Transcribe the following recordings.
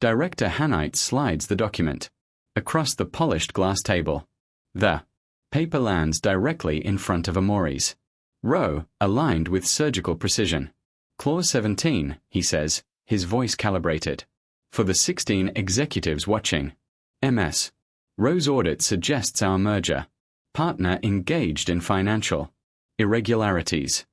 Director Hanite slides the document across the polished glass table. The paper lands directly in front of Amori's row, aligned with surgical precision. Clause 17, he says, his voice calibrated. For the 16 executives watching. MS. Row's audit suggests our merger. Partner engaged in financial irregularities.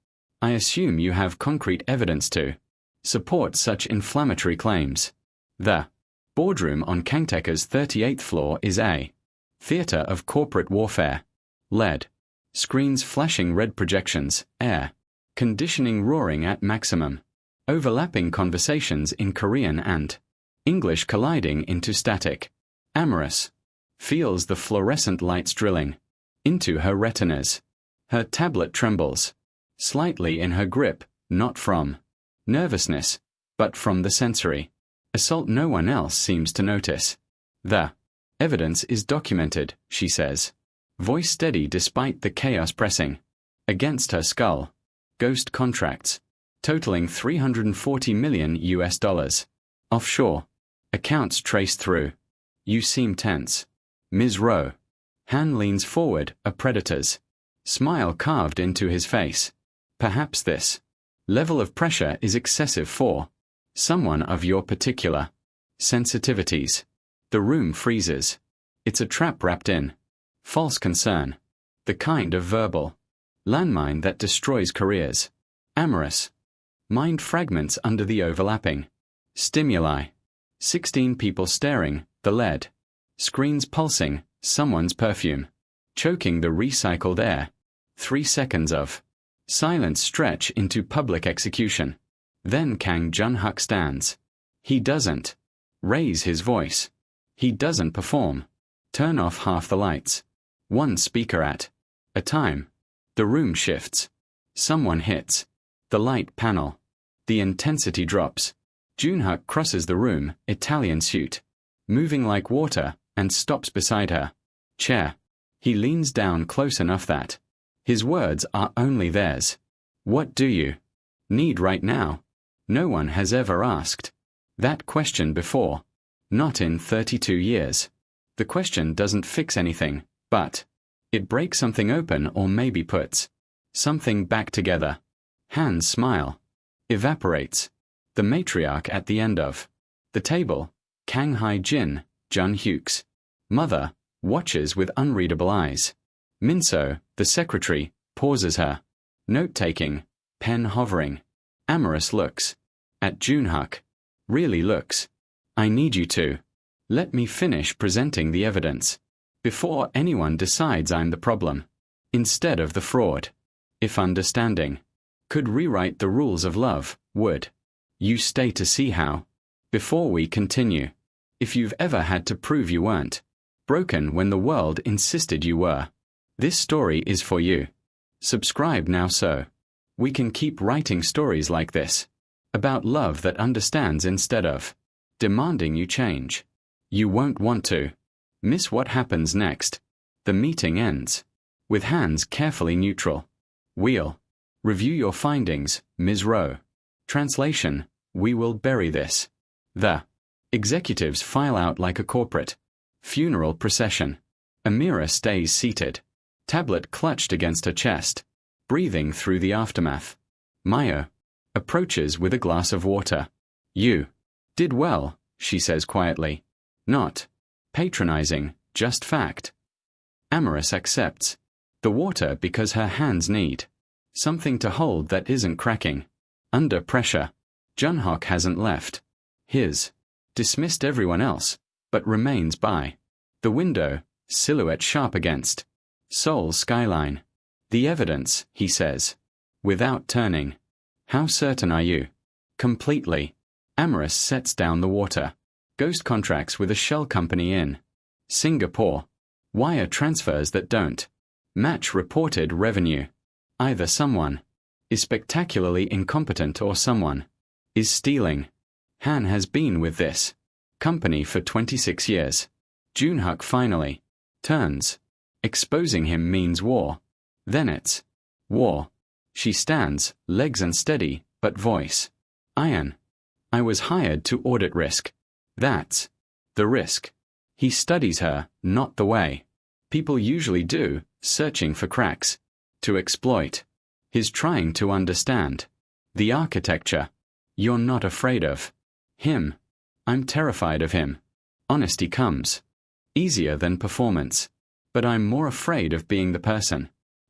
I assume you have concrete evidence to support such inflammatory claims. The boardroom on Kangteka's 38th floor is a theater of corporate warfare. LED screens flashing red projections, air conditioning roaring at maximum, overlapping conversations in Korean and English colliding into static. Amorous feels the fluorescent lights drilling into her retinas. Her tablet trembles slightly in her grip, not from nervousness, but from the sensory assault no one else seems to notice. The evidence is documented, she says, voice steady despite the chaos pressing against her skull. Ghost contracts totaling $340 million US. Offshore accounts traced through. You seem tense. Ms. Rowe. Han leans forward, a predator's smile carved into his face. Perhaps this level of pressure is excessive for someone of your particular sensitivities. The room freezes. It's a trap wrapped in false concern. The kind of verbal landmine that destroys careers. Amorous mind fragments under the overlapping stimuli. 16 people staring, the LED screens pulsing, someone's perfume choking the recycled air. 3 seconds of silence stretch into public execution. Then Kang Jun-hak stands. He doesn't raise his voice. He doesn't perform. Turn off half the lights. One speaker at a time. The room shifts. Someone hits the light panel. The intensity drops. Jun-hak crosses the room, Italian suit, moving like water, and stops beside her chair. He leans down close enough that his words are only theirs. What do you need right now? No one has ever asked that question before. Not in 32 years. The question doesn't fix anything, but it breaks something open or maybe puts something back together. Han's smile evaporates. The matriarch at the end of the table, Kang Hai-jin, Jun-hyuk's mother, watches with unreadable eyes. Minso, the secretary, pauses her note-taking, pen hovering. Amorous looks at Jun-hak. Really looks. I need you to let me finish presenting the evidence before anyone decides I'm the problem instead of the fraud. If understanding could rewrite the rules of love, would you stay to see how? Before we continue, if you've ever had to prove you weren't broken when the world insisted you were, this story is for you. Subscribe now so we can keep writing stories like this about love that understands instead of demanding you change. You won't want to miss what happens next. The meeting ends with hands carefully neutral. We'll review your findings, Ms. Rowe. Translation: we will bury this. The executives file out like a corporate funeral procession. Amira stays seated, tablet clutched against her chest, breathing through the aftermath. Mayo approaches with a glass of water. You did well, she says quietly. Not patronizing, just fact. Amorous accepts the water because her hands need something to hold that isn't cracking. Under pressure, Jun-hak hasn't left his, dismissed everyone else, but remains by the window, silhouette sharp against Seoul's skyline. The evidence, he says, without turning. How certain are you? Completely. Amorous sets down the water. Ghost contracts with a shell company in Singapore. Wire transfers that don't match reported revenue. Either someone is spectacularly incompetent or someone is stealing. Han has been with this company for 26 years. Jun-hak finally turns. Exposing him means war. Then it's war. She stands, legs unsteady, but voice iron. I was hired to audit risk. That's the risk. He studies her, not the way people usually do, searching for cracks to exploit. He's trying to understand the architecture. You're not afraid of him. I'm terrified of him. Honesty comes easier than performance. But I'm more afraid of being the person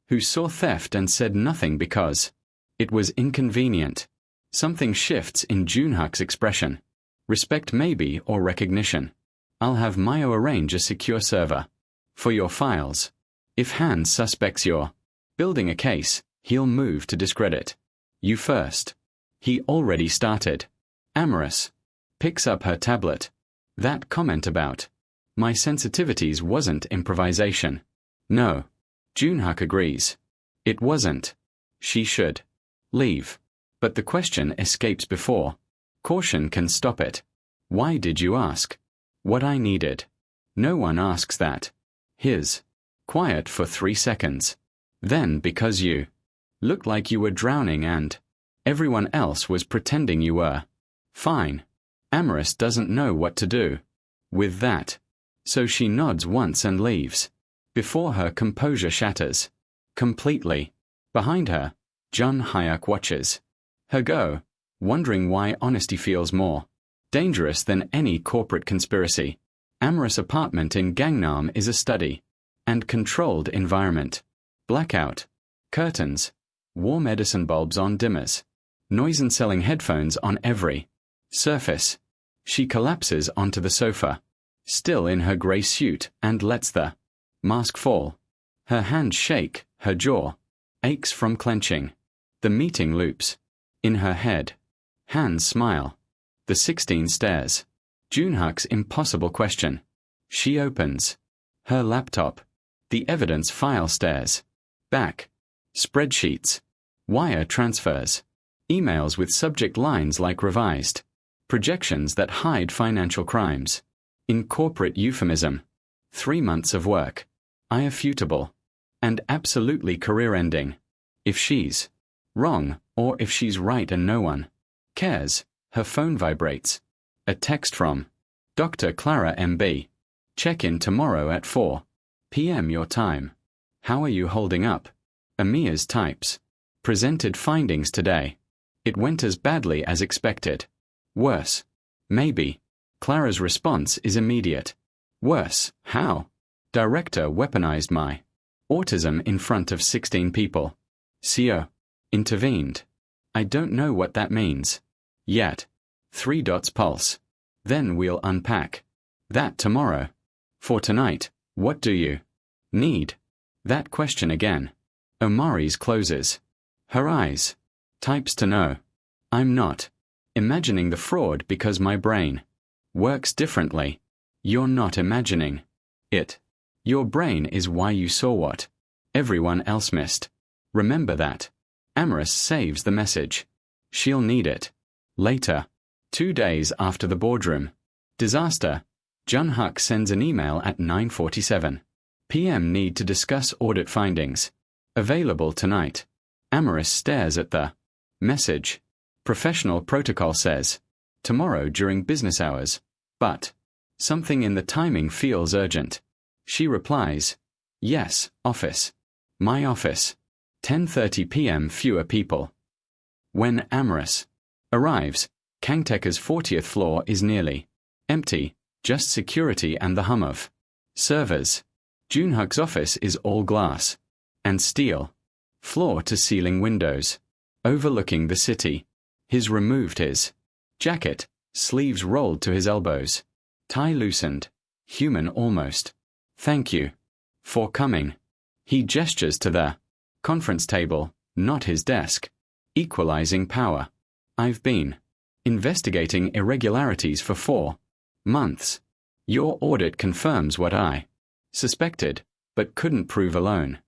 who saw theft and said nothing because it was inconvenient. Something shifts in Junhak's expression. Respect maybe, or recognition. I'll have Mayo arrange a secure server for your files. If Han suspects you're building a case, he'll move to discredit you first. He already started. Amorous picks up her tablet. That comment about my sensitivities wasn't improvisation. No. Junhak agrees. It wasn't. She should leave. But the question escapes before caution can stop it. Why did you ask what I needed? No one asks that. His quiet for 3 seconds. Then because you looked like you were drowning and everyone else was pretending you were fine. Amorous doesn't know what to do with that. So she nods once and leaves. Before her composure shatters completely. Behind her, Jun Hyuk watches her go, wondering why honesty feels more dangerous than any corporate conspiracy. Amorous apartment in Gangnam is a study and controlled environment. Blackout curtains, warm Edison bulbs on dimmers, noise-cancelling headphones on every surface. She collapses onto the sofa, still in her grey suit, and lets the mask fall. Her hands shake, her jaw aches from clenching. The meeting loops in her head. Hands smile. The 16 stares. Junhak's impossible question. She opens her laptop. The evidence file stares back. Spreadsheets, wire transfers, emails with subject lines like revised, projections that hide financial crimes. In corporate euphemism, 3 months of work. Irrefutable. And absolutely career-ending. If she's wrong, or if she's right and no one cares. Her phone vibrates. A text from Dr. Clara MB. Check-in tomorrow at 4 p.m. your time. How are you holding up? Amias types. Presented findings today. It went as badly as expected. Worse. Maybe. Clara's response is immediate. Worse. How? Director weaponized my autism in front of 16 people. CO. Intervened. I don't know what that means. Yet. 3 dots pulse. Then we'll unpack that tomorrow. For tonight, what do you need? That question again. Omari's closes her eyes. Types to know. I'm not imagining the fraud because my brain works differently. You're not imagining it. Your brain is why you saw what everyone else missed. Remember that. Amorous saves the message. She'll need it later. 2 days after the boardroom disaster, Junhak sends an email at 9:47 p.m. Need to discuss audit findings. Available tonight. Amorous stares at the message. Professional protocol says tomorrow during business hours, but something in the timing feels urgent. She replies, yes, office. My office. 10:30 p.m. Fewer people. When Amorous arrives, Kangteka's 40th floor is nearly empty, just security and the hum of servers. Junhak's office is all glass and steel, floor-to-ceiling windows, overlooking the city. He's removed his jacket, sleeves rolled to his elbows, tie loosened, human almost. Thank you for coming. He gestures to the conference table, not his desk. Equalizing power. I've been investigating irregularities for 4 months. Your audit confirms what I suspected, but couldn't prove alone.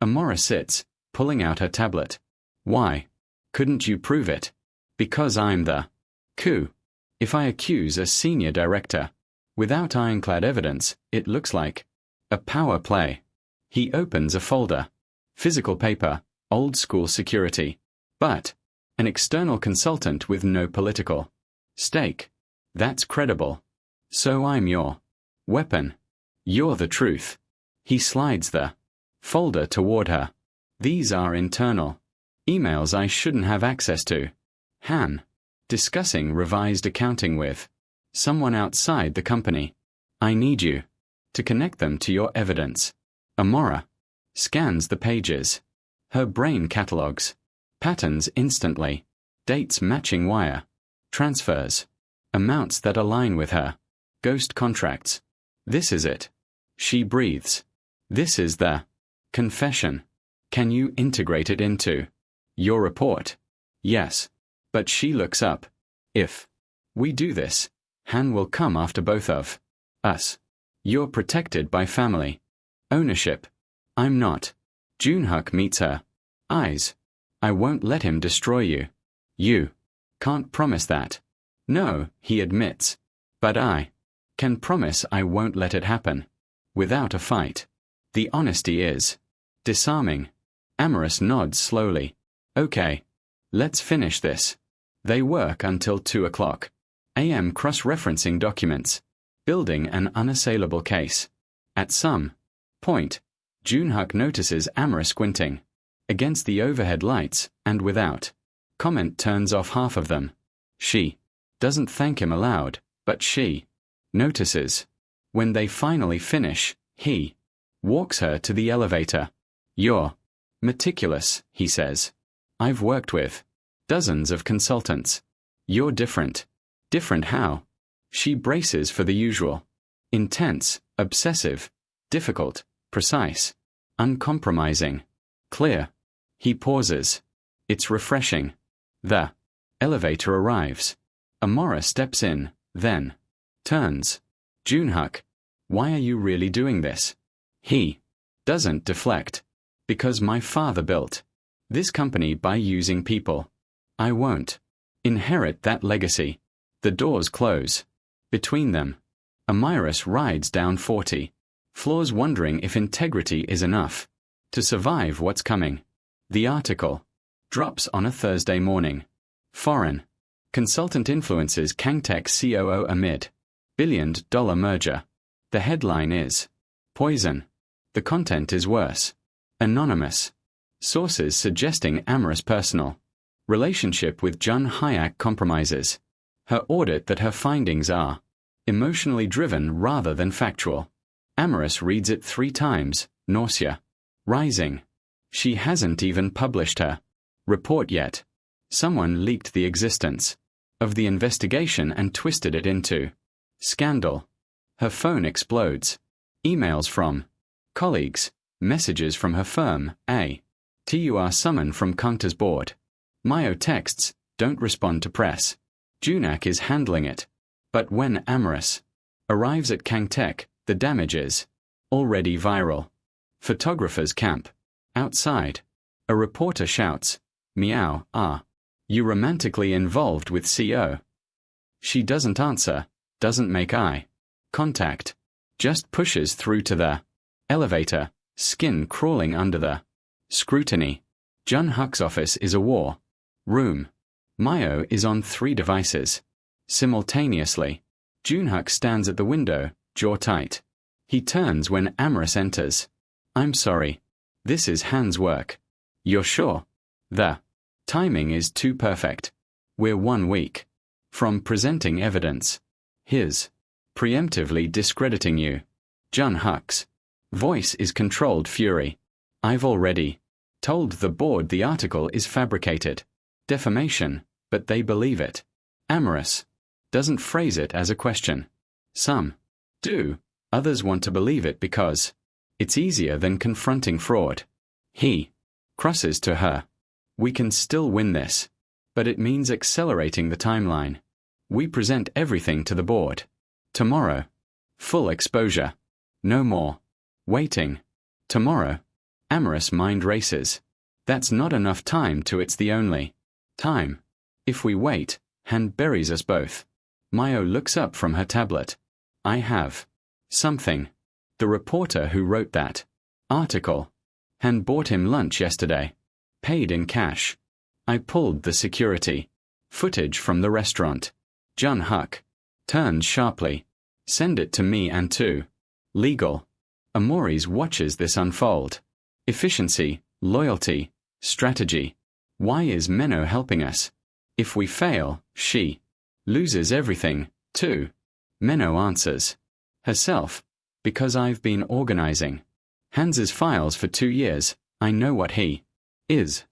Amora sits, pulling out her tablet. Why couldn't you prove it? Because I'm the coup. If I accuse a senior director without ironclad evidence, it looks like a power play. He opens a folder. Physical paper, old school security. But an external consultant with no political stake. That's credible. So I'm your weapon. You're the truth. He slides the folder toward her. These are internal emails I shouldn't have access to. Han. Discussing revised accounting with someone outside the company. I need you to connect them to your evidence. Amora scans the pages. Her brain catalogs patterns instantly. Dates matching wire transfers. Amounts that align with her. Ghost contracts. This is it. She breathes. This is the confession. Can you integrate it into your report? Yes. But she looks up. If we do this, Han will come after both of us. You're protected by family ownership. I'm not. Junhak meets her eyes. I won't let him destroy you. You can't promise that. No, he admits. But I can promise I won't let it happen. Without a fight. The honesty is disarming. Amorous nods slowly. Okay. Let's finish this. They work until 2 o'clock. AM cross-referencing documents. Building an unassailable case. At some point, Junhak notices Amorous squinting against the overhead lights, and without comment turns off half of them. She doesn't thank him aloud, but she notices. When they finally finish, he walks her to the elevator. You're meticulous, he says. I've worked with dozens of consultants. You're different. Different how? She braces for the usual. Intense, obsessive, difficult, precise, uncompromising, clear. He pauses. It's refreshing. The elevator arrives. Amora steps in, then turns. Junhak, why are you really doing this? He doesn't deflect. Because my father built this company by using people. I won't inherit that legacy. The doors close between them. Amiris rides down 40 floors wondering if integrity is enough to survive what's coming. The article drops on a Thursday morning. Foreign consultant influences Kangtech COO amid $1 billion merger. The headline is Poison. The content is worse. Anonymous. Sources suggesting Amorous personal relationship with Jun Hayak compromises. Her audit that her findings are emotionally driven rather than factual. Amorous reads it 3 times, nausea rising. She hasn't even published her report yet. Someone leaked the existence of the investigation and twisted it into scandal. Her phone explodes. Emails from colleagues, messages from her firm, TUR summon from Kangta's board. Mayo texts, don't respond to press. Junak is handling it. But when Amorous arrives at Kangtech, the damage is already viral. Photographers camp outside. A reporter shouts, Meow, you romantically involved with CO? She doesn't answer, doesn't make eye contact, just pushes through to the elevator, skin crawling under the scrutiny. Jun Huck's office is a war room. Mayo is on 3 devices simultaneously. Junhak stands at the window, jaw tight. He turns when Amorous enters. I'm sorry. This is Han's work. You're sure? The timing is too perfect. We're 1 week from presenting evidence. His preemptively discrediting you. Jun Huck's voice is controlled fury. I've already told the board the article is fabricated. Defamation, but they believe it. Amorous doesn't phrase it as a question. Some do. Others want to believe it because it's easier than confronting fraud. He crosses to her. We can still win this, but it means accelerating the timeline. We present everything to the board. Tomorrow. Full exposure. No more waiting. Tomorrow. Amorous mind races. That's not enough time to it's the only time. If we wait, Han buries us both. Mayo looks up from her tablet. I have something. The reporter who wrote that article. Han bought him lunch yesterday. Paid in cash. I pulled the security footage from the restaurant. Jun Huck turns sharply. Send it to me and to legal. Amores watches this unfold. Efficiency, loyalty, strategy. Why is Menno helping us? If we fail, she loses everything, too. Menno answers herself. Because I've been organizing Hans's files for 2 years, I know what he is.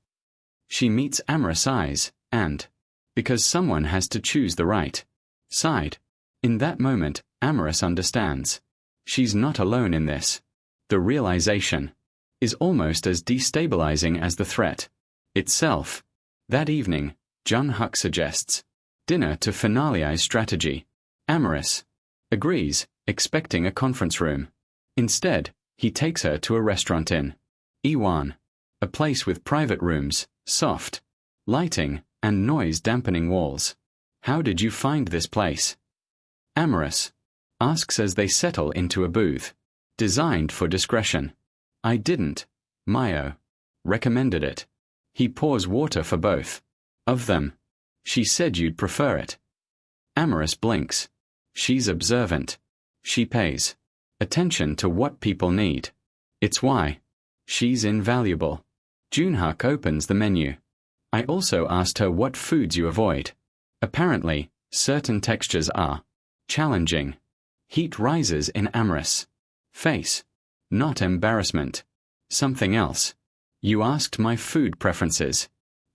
She meets amorous eyes, and because someone has to choose the right side. In that moment, Amorous understands. She's not alone in this. The realization is almost as destabilizing as the threat itself. That evening, Jun-Huk suggests dinner to finalize strategy. Amorous agrees, expecting a conference room. Instead, he takes her to a restaurant in Iwan, a place with private rooms, soft lighting, and noise-dampening walls. How did you find this place? Amorous asks as they settle into a booth designed for discretion. I didn't. Mayo recommended it. He pours water for both of them. She said you'd prefer it. Amorous blinks. She's observant. She pays attention to what people need. It's why she's invaluable. Jun-Huk opens the menu. I also asked her what foods you avoid. Apparently, certain textures are challenging. Heat rises in Amorous' face. Not embarrassment. Something else. You asked my food preferences.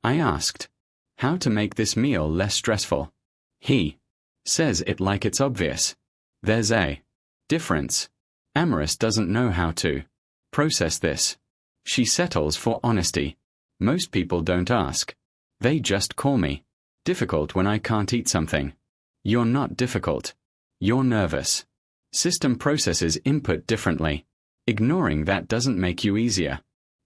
I asked how to make this meal less stressful. He says it like it's obvious. There's a difference. Amorous doesn't know how to process this. She settles for honesty. Most people don't ask. They just call me difficult when I can't eat something. You're not difficult. You're nervous. System processes input differently. Ignoring that doesn't make you easier.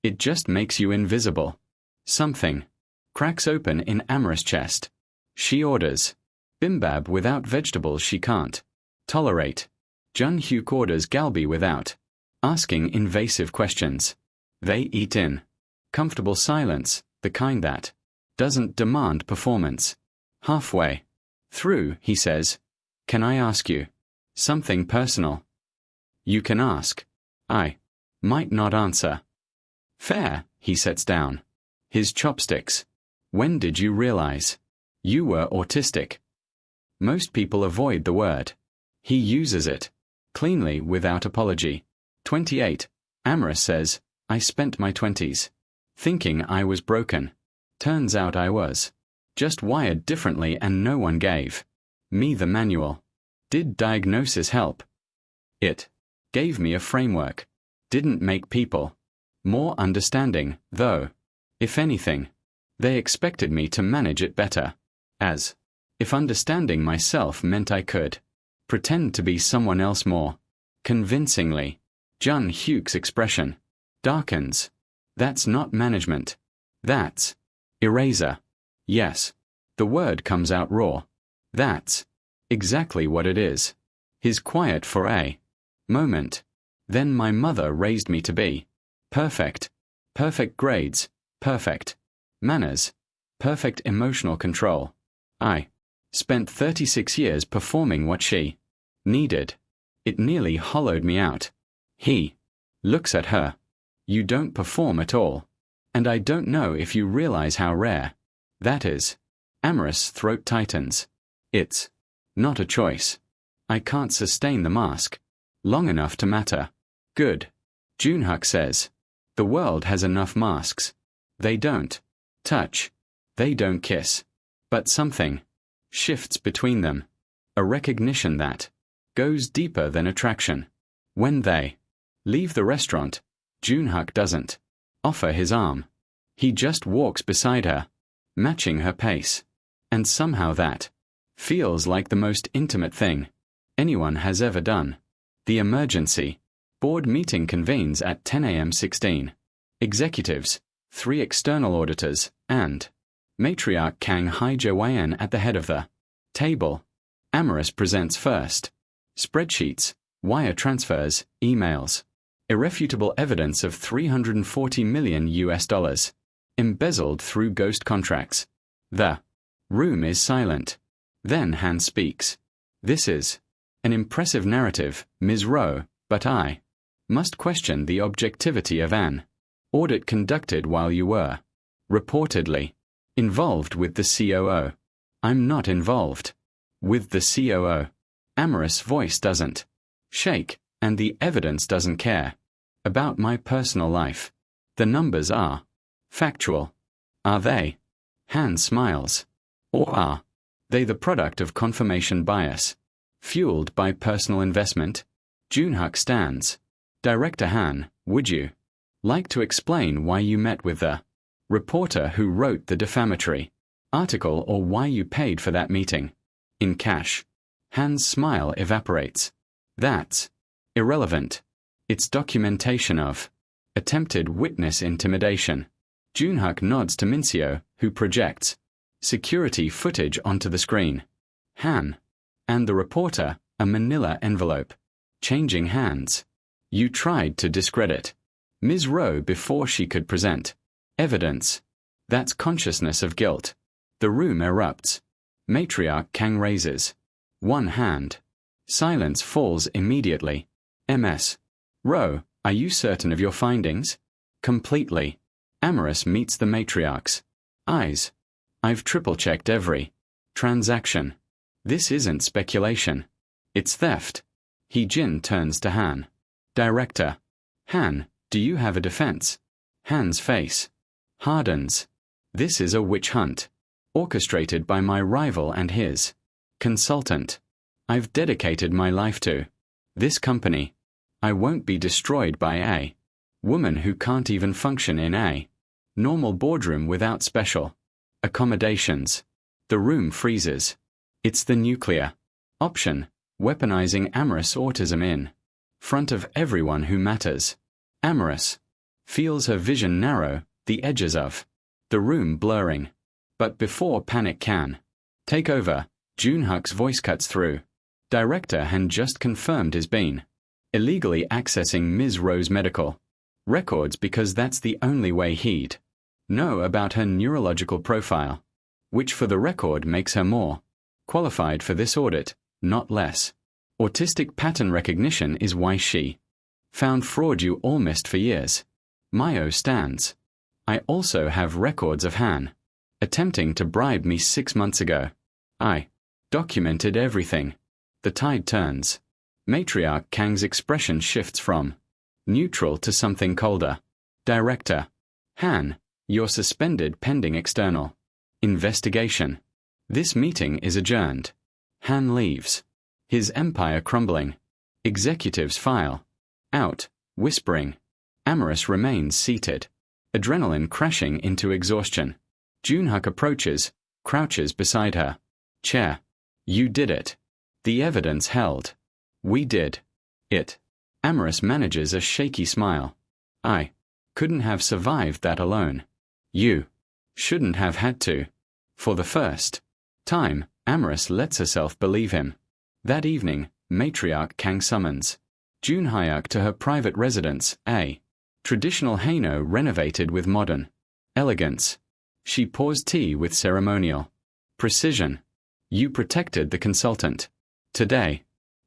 It just makes you invisible. Something cracks open in Amorous' chest. She orders bimbab without vegetables she can't tolerate. Jun-Huk orders galbi without asking invasive questions. They eat in comfortable silence, the kind that doesn't demand performance. Halfway through, he says, "Can I ask you something personal?" You can ask. I might not answer. Fair, he sets down his chopsticks. When did you realize you were autistic? Most people avoid the word. He uses it cleanly without apology. 28. Amorous says, I spent my 20s thinking I was broken. Turns out I was just wired differently and no one gave me the manual. Did diagnosis help? It gave me a framework. Didn't make people more understanding, though. If anything, they expected me to manage it better. As if understanding myself meant I could pretend to be someone else more convincingly. Jun-Huk's expression darkens. That's not management. That's eraser. Yes. The word comes out raw. That's exactly what it is. His quiet for a moment. Then my mother raised me to be perfect. Perfect grades, perfect manners, perfect emotional control. I spent 36 years performing what she needed. It nearly hollowed me out. He looks at her. You don't perform at all. And I don't know if you realize how rare that is. Amorous' throat tightens. It's not a choice. I can't sustain the mask long enough to matter. Good. Jun-Huk says. The world has enough masks. They don't touch. They don't kiss. But something shifts between them. A recognition that goes deeper than attraction. When they leave the restaurant, Jun-Huk doesn't offer his arm. He just walks beside her, matching her pace. And somehow that feels like the most intimate thing anyone has ever done. The emergency board meeting convenes at 10 a.m. 16. Executives, 3 external auditors, and matriarch Kang Hai-Jawayan at the head of the table. Amorous presents first. Spreadsheets, wire transfers, emails. Irrefutable evidence of $340 million US, embezzled through ghost contracts. The room is silent. Then Han speaks. This is An impressive narrative, Ms. Rowe, but I must question the objectivity of an audit conducted while you were reportedly involved with the COO. I'm not involved with the COO. Amorous voice doesn't shake, and the evidence doesn't care about my personal life. The numbers are factual. Are they? Han smiles. Or are they the product of confirmation bias, fueled by personal investment? Junhak stands. Director Han, would you like to explain why you met with the reporter who wrote the defamatory article, or why you paid for that meeting in cash? Han's smile evaporates. That's irrelevant. It's documentation of attempted witness intimidation. Junhak nods to Mincio, who projects security footage onto the screen. Han and the reporter, a manila envelope, changing hands. You tried to discredit Ms. Rowe before she could present evidence. That's consciousness of guilt. The room erupts. Matriarch Kang raises one hand. Silence falls immediately. Ms. Rowe, are you certain of your findings? Completely. Amorous meets the matriarch's eyes. I've triple-checked every transaction. This isn't speculation. It's theft. Jin turns to Han. Director. Han, do you have a defense? Han's face hardens. This is a witch hunt, orchestrated by my rival and his consultant. I've dedicated my life to this company. I won't be destroyed by a woman who can't even function in a normal boardroom without special accommodations. The room freezes. It's the nuclear option, weaponizing Amorous autism in front of everyone who matters. Amorous feels her vision narrow, the edges of the room blurring. But before panic can take over, Junhak's voice cuts through. Director Han just confirmed he's been illegally accessing Ms. Rowe's medical records because that's the only way he'd know about her neurological profile, which for the record makes her more qualified for this audit, not less. Autistic pattern recognition is why she found fraud you all missed for years. Mayo stands. I also have records of Han attempting to bribe me 6 months ago. I documented everything. The tide turns. Matriarch Kang's expression shifts from neutral to something colder. Director. Han, you're suspended pending external investigation. This meeting is adjourned. Han leaves. His empire crumbling. Executives file out, whispering. Amorous remains seated, adrenaline crashing into exhaustion. Junhak approaches, crouches beside her. Chair. You did it. The evidence held. We did it. Amorous manages a shaky smile. I couldn't have survived that alone. You shouldn't have had to. For the first time, Amorous lets herself believe him. That evening, Matriarch Kang summons Junhyak to her private residence, a traditional Haino renovated with modern elegance. She pours tea with ceremonial precision. You protected the consultant. Today,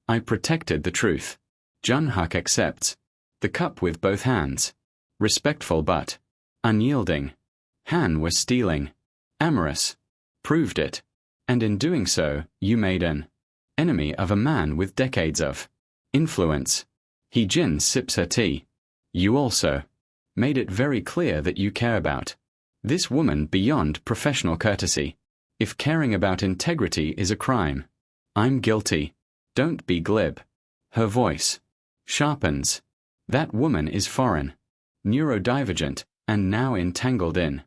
I protected the truth. Junhak accepts the cup with both hands. Respectful but unyielding. Han was stealing. Amorous proved it. And in doing so, you made an enemy of a man with decades of influence. Jin sips her tea. You also made it very clear that you care about this woman beyond professional courtesy. If caring about integrity is a crime, I'm guilty. Don't be glib. Her voice sharpens. That woman is foreign, neurodivergent, and now entangled in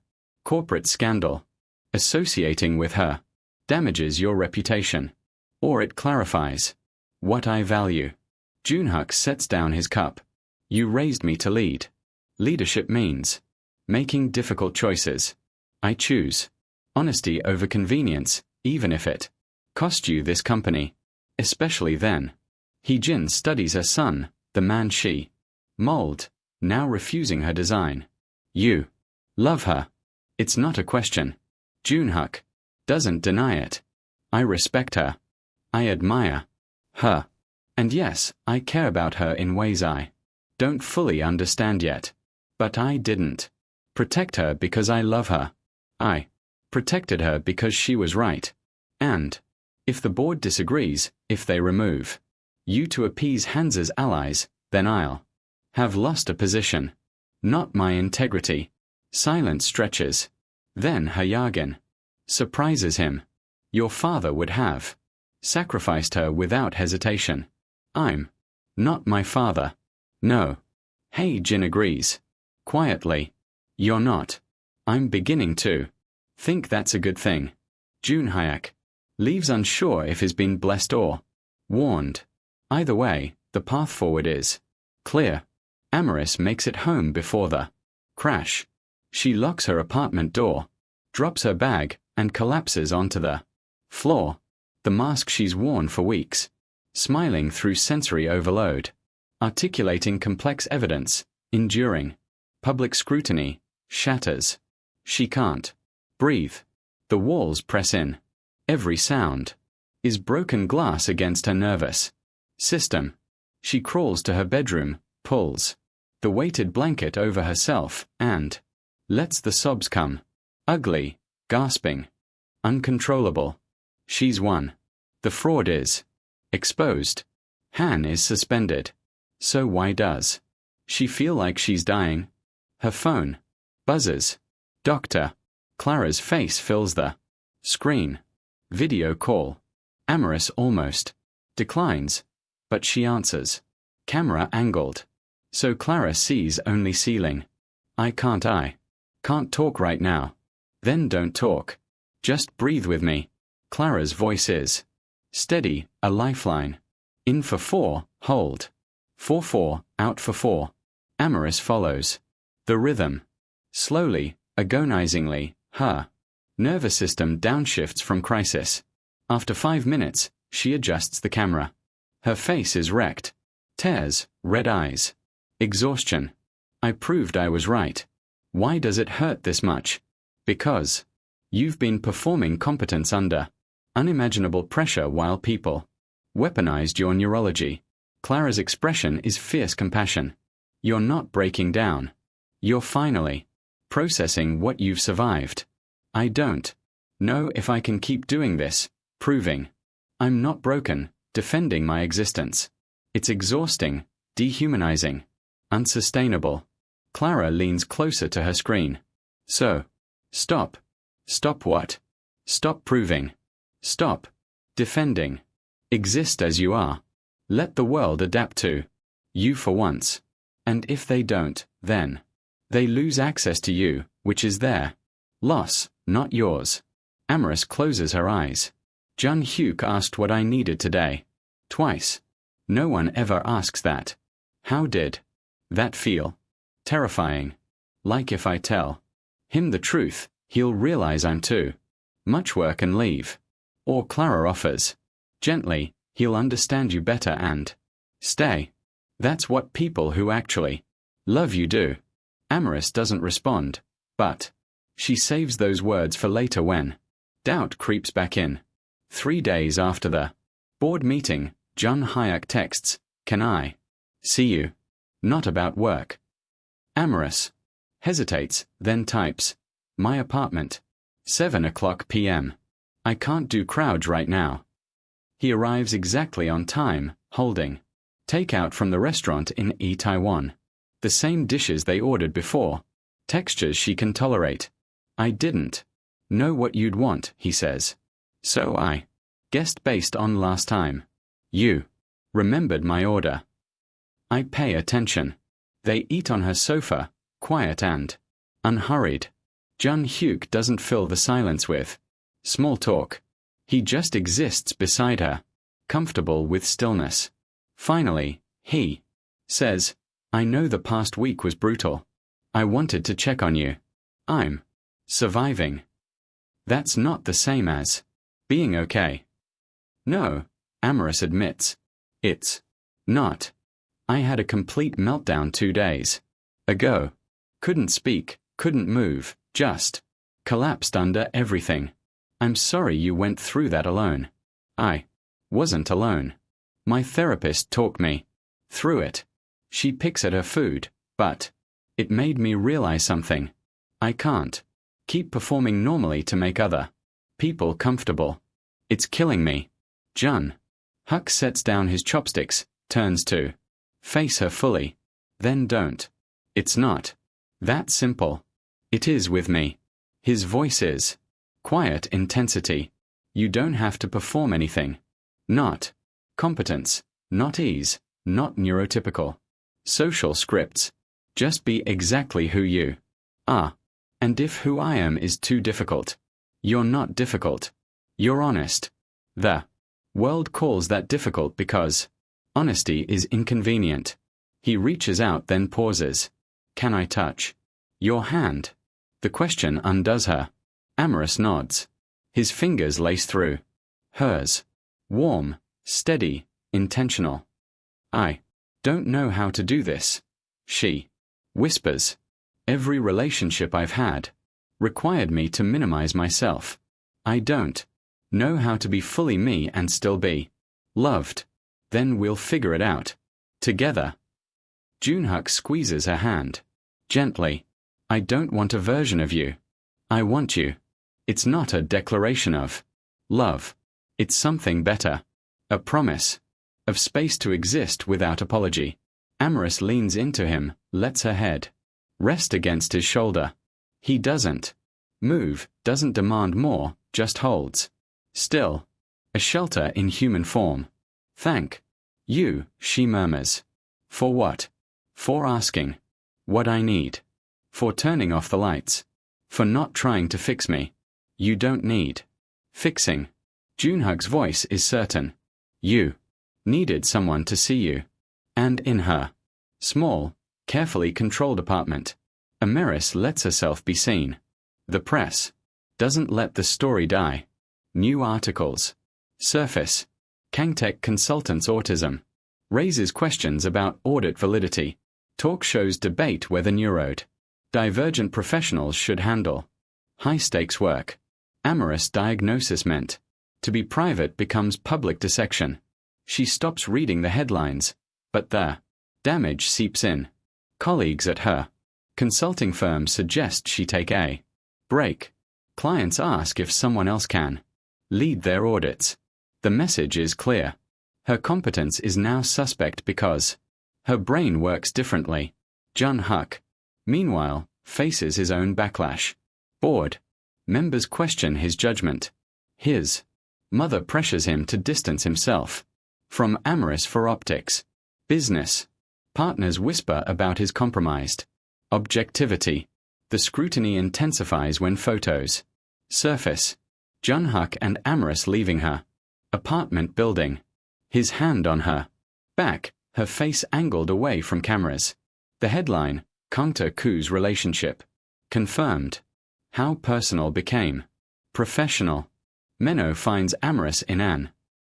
corporate scandal. Associating with her damages your reputation, or it clarifies what I value. Junhak sets down his cup. You raised me to lead. Leadership means making difficult choices. I choose honesty over convenience, even if it cost you this company. Especially then. Jin studies her son, the man she mold, now refusing her design. You love her. It's not a question. Junhak doesn't deny it. I respect her. I admire her. And yes, I care about her in ways I don't fully understand yet. But I didn't protect her because I love her. I protected her because she was right. And if the board disagrees, if they remove you to appease Hans's allies, then I'll have lost a position. Not my integrity. Silence stretches. Then Hayagen surprises him. Your father would have sacrificed her without hesitation. I'm not my father. No. Jin agrees. Quietly. You're not. I'm beginning to think that's a good thing. Junhyak leaves unsure if he's been blessed or warned. Either way, the path forward is clear. Amaris makes it home before the crash. She locks her apartment door, drops her bag, and collapses onto the floor. The mask she's worn for weeks, smiling through sensory overload, articulating complex evidence, enduring public scrutiny, shatters. She can't breathe. The walls press in. Every sound is broken glass against her nervous system. She crawls to her bedroom, pulls the weighted blanket over herself, and lets the sobs come. Ugly, gasping, uncontrollable. She's won. The fraud is exposed. Han is suspended. So why does she feel like she's dying? Her phone buzzes. Doctor. Clara's face fills the screen. Video call. Amaris almost declines, but she answers. Camera angled. So Clara sees only ceiling. I can't talk right now. Then don't talk. Just breathe with me. Clara's voice is steady, a lifeline. In for 4, hold. 4-4, out for 4. Amaris follows the rhythm. Slowly, agonizingly, her nervous system downshifts from crisis. After 5 minutes, she adjusts the camera. Her face is wrecked. Tears, red eyes. Exhaustion. I proved I was right. Why does it hurt this much? Because you've been performing competence under unimaginable pressure while people weaponized your neurology. Clara's expression is fierce compassion. You're not breaking down. You're finally processing what you've survived. I don't know if I can keep doing this, proving I'm not broken, defending my existence. It's exhausting, dehumanizing, unsustainable. Clara leans closer to her screen. So, stop. Stop what? Stop proving. Stop defending. Exist as you are. Let the world adapt to you for once. And if they don't, then they lose access to you, which is their loss, not yours. Amaris closes her eyes. Jun Hyuk asked what I needed today. Twice. No one ever asks that. How did that feel? Terrifying. Like if I tell him the truth, he'll realize I'm too much work and leave. Or Clara offers. Gently, he'll understand you better and stay. That's what people who actually love you do. Amaris doesn't respond, but she saves those words for later when doubt creeps back in. 3 days after the board meeting, Jun Hyuk texts, "Can I see you? Not about work." Amaris hesitates, then types, "My apartment. 7:00 p.m. I can't do crowds right now." He arrives exactly on time, holding takeout from the restaurant in Taiwan. The same dishes they ordered before. Textures she can tolerate. "I didn't know what you'd want," he says. "So I guessed based on last time. You remembered my order." I pay attention. They eat on her sofa, quiet and unhurried. Jun Hyuk doesn't fill the silence with small talk. He just exists beside her, comfortable with stillness. Finally, he says, "I know the past week was brutal. I wanted to check on you. I'm surviving." That's not the same as being okay. No, Amaris admits. It's not. I had a complete meltdown 2 days ago. Couldn't speak, couldn't move, just collapsed under everything. I'm sorry you went through that alone. I wasn't alone. My therapist talked me through it. She picks at her food, but it made me realize something. I can't keep performing normally to make other people comfortable. It's killing me. Jun Huck sets down his chopsticks, turns to face her fully. Then don't. It's not that simple. It is with me. His voice is quiet intensity. You don't have to perform anything. Not competence, not ease, not neurotypical social scripts. Just be exactly who you are. And if who I am is too difficult, you're not difficult. You're honest. The world calls that difficult because honesty is inconvenient. He reaches out, then pauses. Can I touch your hand? The question undoes her. Amorous nods. His fingers lace through hers. Warm, steady, intentional. I don't know how to do this, she whispers. Every relationship I've had required me to minimize myself. I don't know how to be fully me and still be loved. Then we'll figure it out together. Junhak squeezes her hand gently. I don't want a version of you. I want you. It's not a declaration of love. It's something better. A promise of space to exist without apology. Amorous leans into him, lets her head rest against his shoulder. He doesn't move, doesn't demand more, just holds still. A shelter in human form. Thank you, she murmurs. For what? For asking what I need. For turning off the lights. For not trying to fix me. You don't need fixing. Junhug's voice is certain. You needed someone to see you. And in her small, carefully controlled apartment, Ameris lets herself be seen. The press doesn't let the story die. New articles surface. Kangtech consultants autism raises questions about audit validity. Talk shows debate whether neurode divergent professionals should handle high-stakes work. Amorous diagnosis meant to be private becomes public dissection. She stops reading the headlines, but the damage seeps in. Colleagues at her consulting firm suggest she take a break. Clients ask if someone else can lead their audits. The message is clear. Her competence is now suspect because her brain works differently. Jun Huck, meanwhile, faces his own backlash. Board members question his judgment. His mother pressures him to distance himself from Amorous for optics. Business partners whisper about his compromised objectivity. The scrutiny intensifies when photos surface. Jun Huck and Amorous leaving her apartment building. His hand on her back, her face angled away from cameras. The headline, Kangta Ku's relationship confirmed. How personal became professional. Menno finds Amorous in an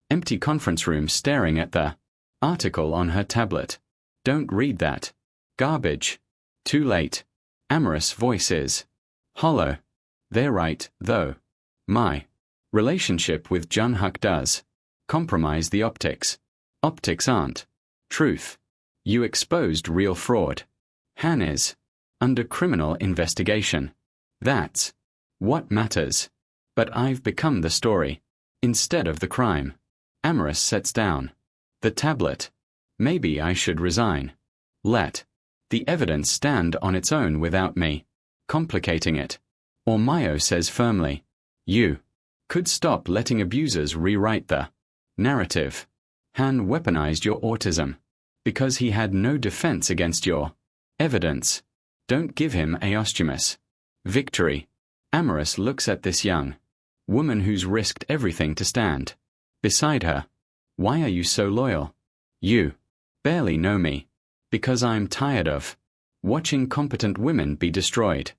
empty conference room staring at the article on her tablet. Don't read that. Garbage. Too late. Amorous' voice is hollow. They're right, though. My relationship with Jun Huck does compromise the optics. Optics aren't truth. You exposed real fraud. Han is under criminal investigation. That's what matters. But I've become the story instead of the crime. Amorous sets down the tablet. Maybe I should resign. Let the evidence stand on its own without me complicating it. Or Mayo says firmly, you could stop letting abusers rewrite the narrative. Han weaponized your autism because he had no defense against your evidence. Don't give him a posthumous victory. Amorous looks at this young woman who's risked everything to stand beside her. Why are you so loyal? You barely know me. Because I'm tired of watching competent women be destroyed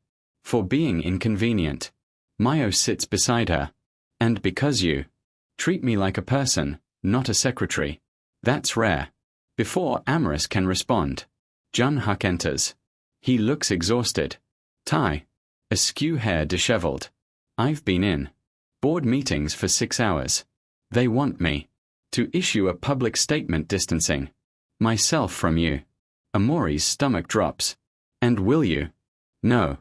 for being inconvenient. Mayo sits beside her. And because you treat me like a person, not a secretary. That's rare. Before Amorous can respond, Jun Huck enters. He looks exhausted. Tie. Askew hair disheveled. I've been in board meetings for 6 hours. They want me To issue a public statement distancing myself from you. Amori's stomach drops. And will you? No.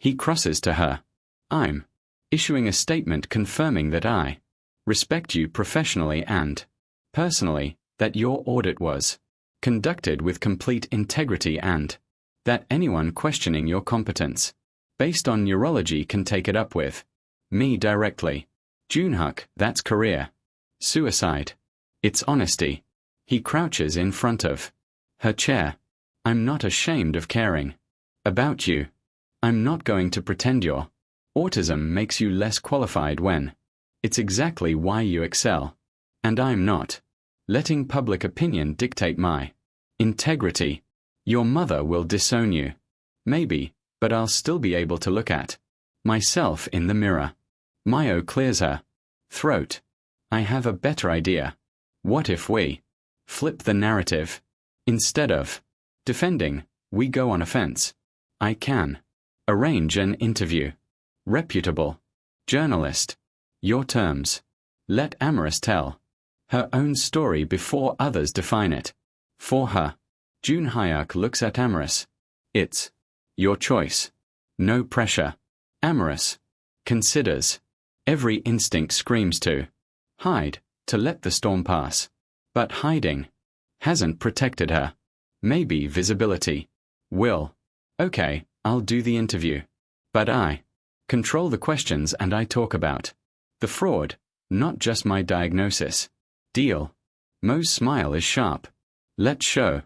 He crosses to her. I'm issuing a statement confirming that I respect you professionally and personally, that your audit was conducted with complete integrity and that anyone questioning your competence based on neurology can take it up with me directly. Junhook, that's career suicide. It's honesty. He crouches in front of her chair. I'm not ashamed of caring about you. I'm not going to pretend your autism makes you less qualified when it's exactly why you excel. And I'm not letting public opinion dictate my integrity. Your mother will disown you. Maybe, but I'll still be able to look at myself in the mirror. Mayo clears her throat. I have a better idea. What if we flip the narrative? Instead of defending, we go on offense. I can arrange an interview. Reputable journalist. Your terms. Let Amaris tell her own story before others define it for her. Junhyuk looks at Amaris. It's your choice. No pressure. Amaris considers. Every instinct screams to hide, to let the storm pass. But hiding hasn't protected her. Maybe visibility will. Okay, I'll do the interview. But I control the questions and I talk about the fraud, not just my diagnosis. Deal. Mo's smile is sharp. Let's show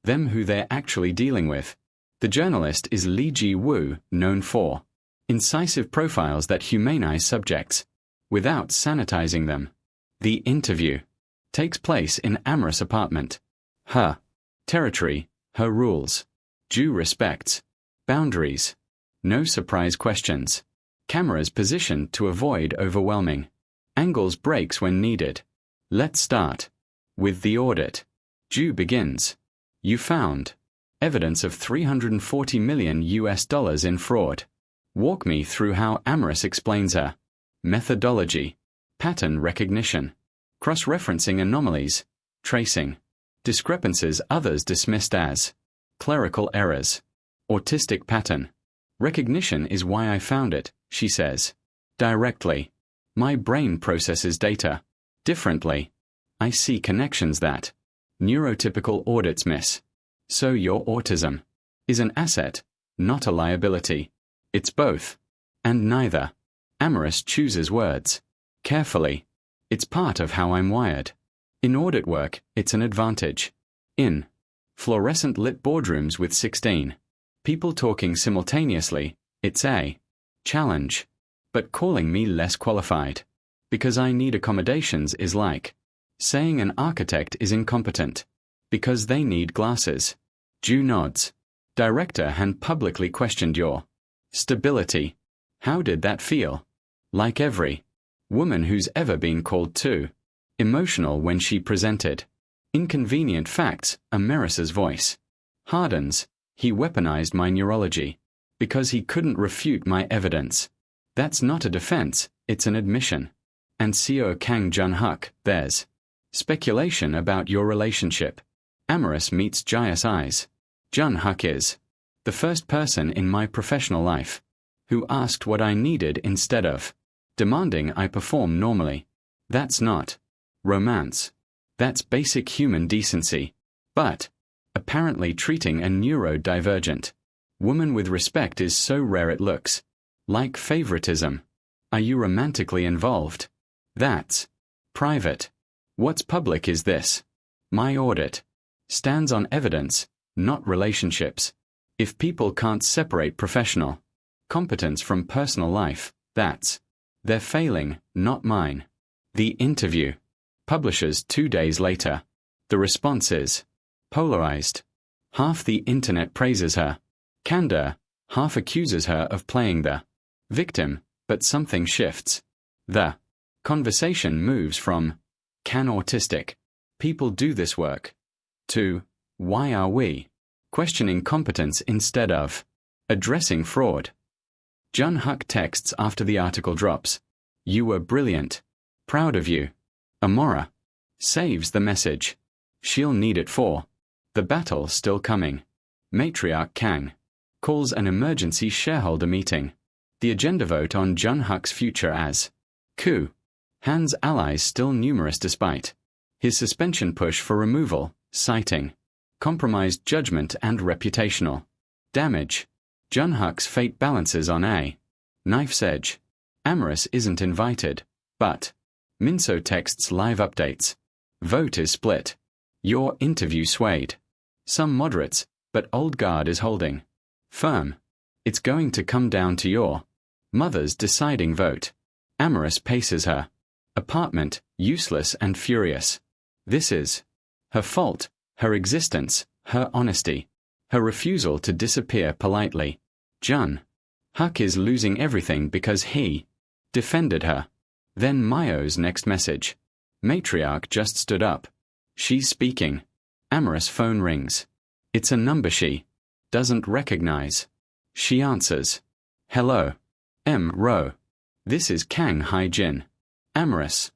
them who they're actually dealing with. The journalist is Lee Ji-woo, known for incisive profiles that humanize subjects without sanitizing them. The interview takes place in Amaris' apartment. Her territory, her rules. Due respects. Boundaries. No surprise questions. Cameras positioned to avoid overwhelming angles, breaks when needed. Let's start with the audit. Ju begins. You found evidence of $340 million in fraud. Walk me through how Amaris explains her methodology, pattern recognition, cross-referencing anomalies, tracing discrepancies others dismissed as clerical errors. Autistic pattern recognition is why I found it, she says. Directly. My brain processes data differently. I see connections that neurotypical audits miss. So your autism is an asset, not a liability. It's both. And neither. Amaris chooses words carefully. It's part of how I'm wired. In audit work, it's an advantage. In fluorescent lit boardrooms with 16 people talking simultaneously, it's a challenge. But calling me less qualified because I need accommodations is like saying an architect is incompetent because they need glasses. Ju nods. Director Han publicly questioned your stability. How did that feel? Like every woman who's ever been called to. Emotional when she presented inconvenient facts. Amaris's voice hardens. He weaponized my neurology because he couldn't refute my evidence. That's not a defense, it's an admission. And Seo Kang Junhook, there's speculation about your relationship. Amaris meets Jai's eyes. Junhook is the first person in my professional life who asked what I needed instead of demanding I perform normally. That's not romance. That's basic human decency. But apparently treating a neurodivergent woman with respect is so rare it looks like favoritism. Are you romantically involved? That's private. What's public is this. My audit stands on evidence, not relationships. If people can't separate professional competence from personal life, that's they're failing, not mine. The interview publishes 2 days later. The response is polarized. Half the internet praises her candor, half accuses her of playing the victim, but something shifts. The conversation moves from, can autistic people do this work, to, why are we questioning competence instead of addressing fraud? Junhook texts after the article drops. You were brilliant. Proud of you. Amora. Saves the message. She'll need it for the battle still coming. Matriarch Kang calls an emergency shareholder meeting. The agenda vote on Jun-Huk's future as coup. Han's allies still numerous despite his suspension push for removal, citing compromised judgment and reputational damage. Jun-Huk's fate balances on a knife's edge. Amorous isn't invited, but Minso texts live updates. Vote is split. Your interview swayed. Some moderates, but old guard is holding firm. It's going to come down to your mother's deciding vote. Amorous paces her apartment, useless and furious. This is her fault, her existence, her honesty, her refusal to disappear politely. Jun-Huk is losing everything because he defended her. Then Mayo's next message. Matriarch just stood up. She's speaking. Amorous phone rings. It's a number she doesn't recognize. She answers. Hello. Ro. This is Kang Hai-jin. Amorous.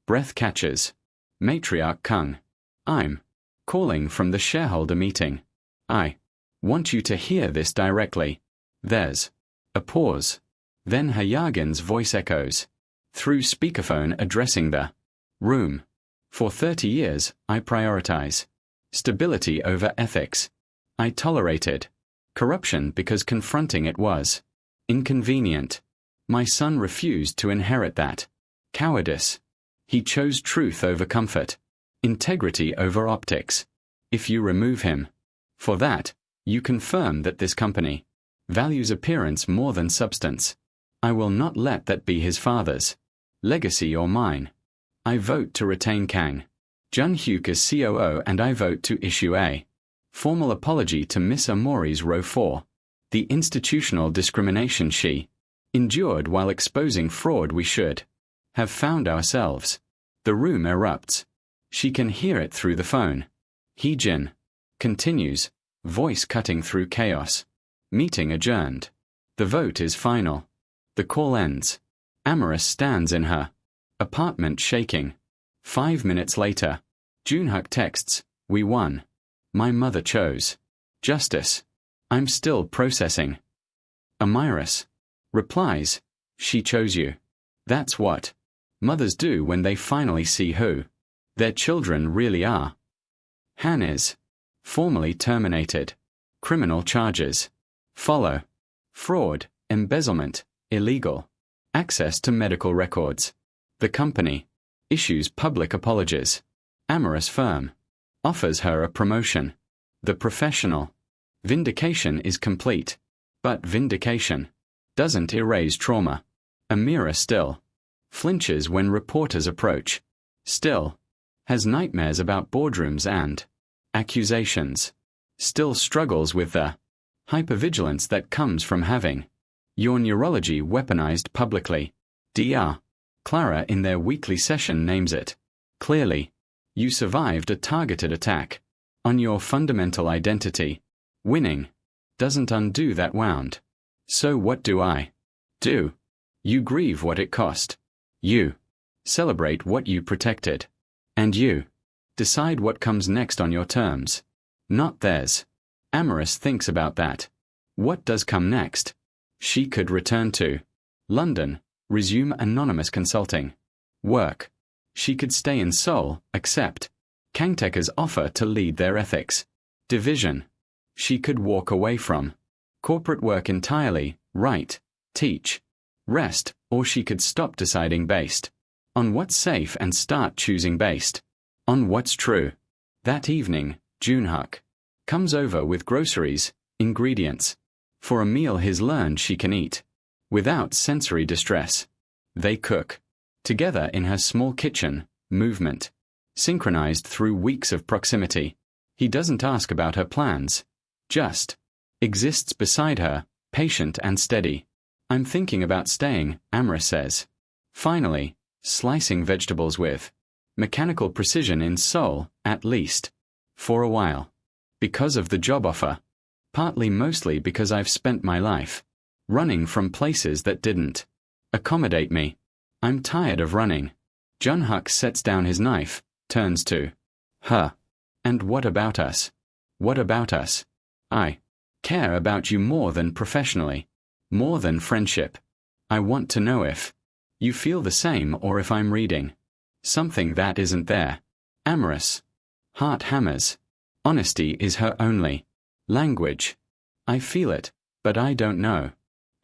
Breath catches. Matriarch Kung. I'm calling from the shareholder meeting. I want you to hear this directly. There's a pause. Then Hayagin's voice echoes through speakerphone addressing the room. For 30 years, I prioritize stability over ethics. I tolerated corruption because confronting it was inconvenient. My son refused to inherit that cowardice. He chose truth over comfort, integrity over optics. If you remove him for that, you confirm that this company values appearance more than substance. I will not let that be his father's legacy or mine. I vote to retain Kang Jun-Huk as COO, and I vote to issue a formal apology to Miss Amori's row for the institutional discrimination she endured while exposing fraud we should have found ourselves. The room erupts. She can hear it through the phone. Hee-jin continues, voice cutting through chaos. Meeting adjourned. The vote is final. The call ends. Amorous stands in her apartment shaking. 5 minutes later, Jun-Huk texts, we won. My mother chose justice. I'm still processing. Amorous replies, she chose you. That's what mothers do when they finally see who their children really are. Han is formally terminated. Criminal charges follow. Fraud, embezzlement, illegal access to medical records. The company issues public apologies. Amorous firm offers her a promotion. The professional vindication is complete. But vindication doesn't erase trauma. Amira still flinches when reporters approach. Still has nightmares about boardrooms and accusations. Still struggles with the hypervigilance that comes from having your neurology weaponized publicly. Dr. Clara in their weekly session names it clearly. You survived a targeted attack on your fundamental identity. Winning doesn't undo that wound. So what do I do? You grieve what it cost. You celebrate what you protected. And you decide what comes next on your terms, not theirs. Amorous thinks about that. What does come next? She could return to London, resume anonymous consulting work. She could stay in Seoul, accept Kangteka's offer to lead their ethics division. She could walk away from corporate work entirely, write, teach, rest, or she could stop deciding based on what's safe and start choosing based on what's true. That evening, Jun-Huk comes over with groceries, ingredients, for a meal he's learned she can eat without sensory distress. They cook together in her small kitchen, movement synchronized through weeks of proximity. He doesn't ask about her plans, just exists beside her, patient and steady. I'm thinking about staying, Amra says. Finally, slicing vegetables with mechanical precision in Seoul, at least for a while. Because of the job offer. Partly mostly because I've spent my life running from places that didn't accommodate me. I'm tired of running. Jun-Huk sets down his knife, turns to her. And what about us? What about us? I care about you more than professionally, more than friendship. I want to know if you feel the same or if I'm reading something that isn't there. Amorous. Heart hammers. Honesty is her only language. I feel it, but I don't know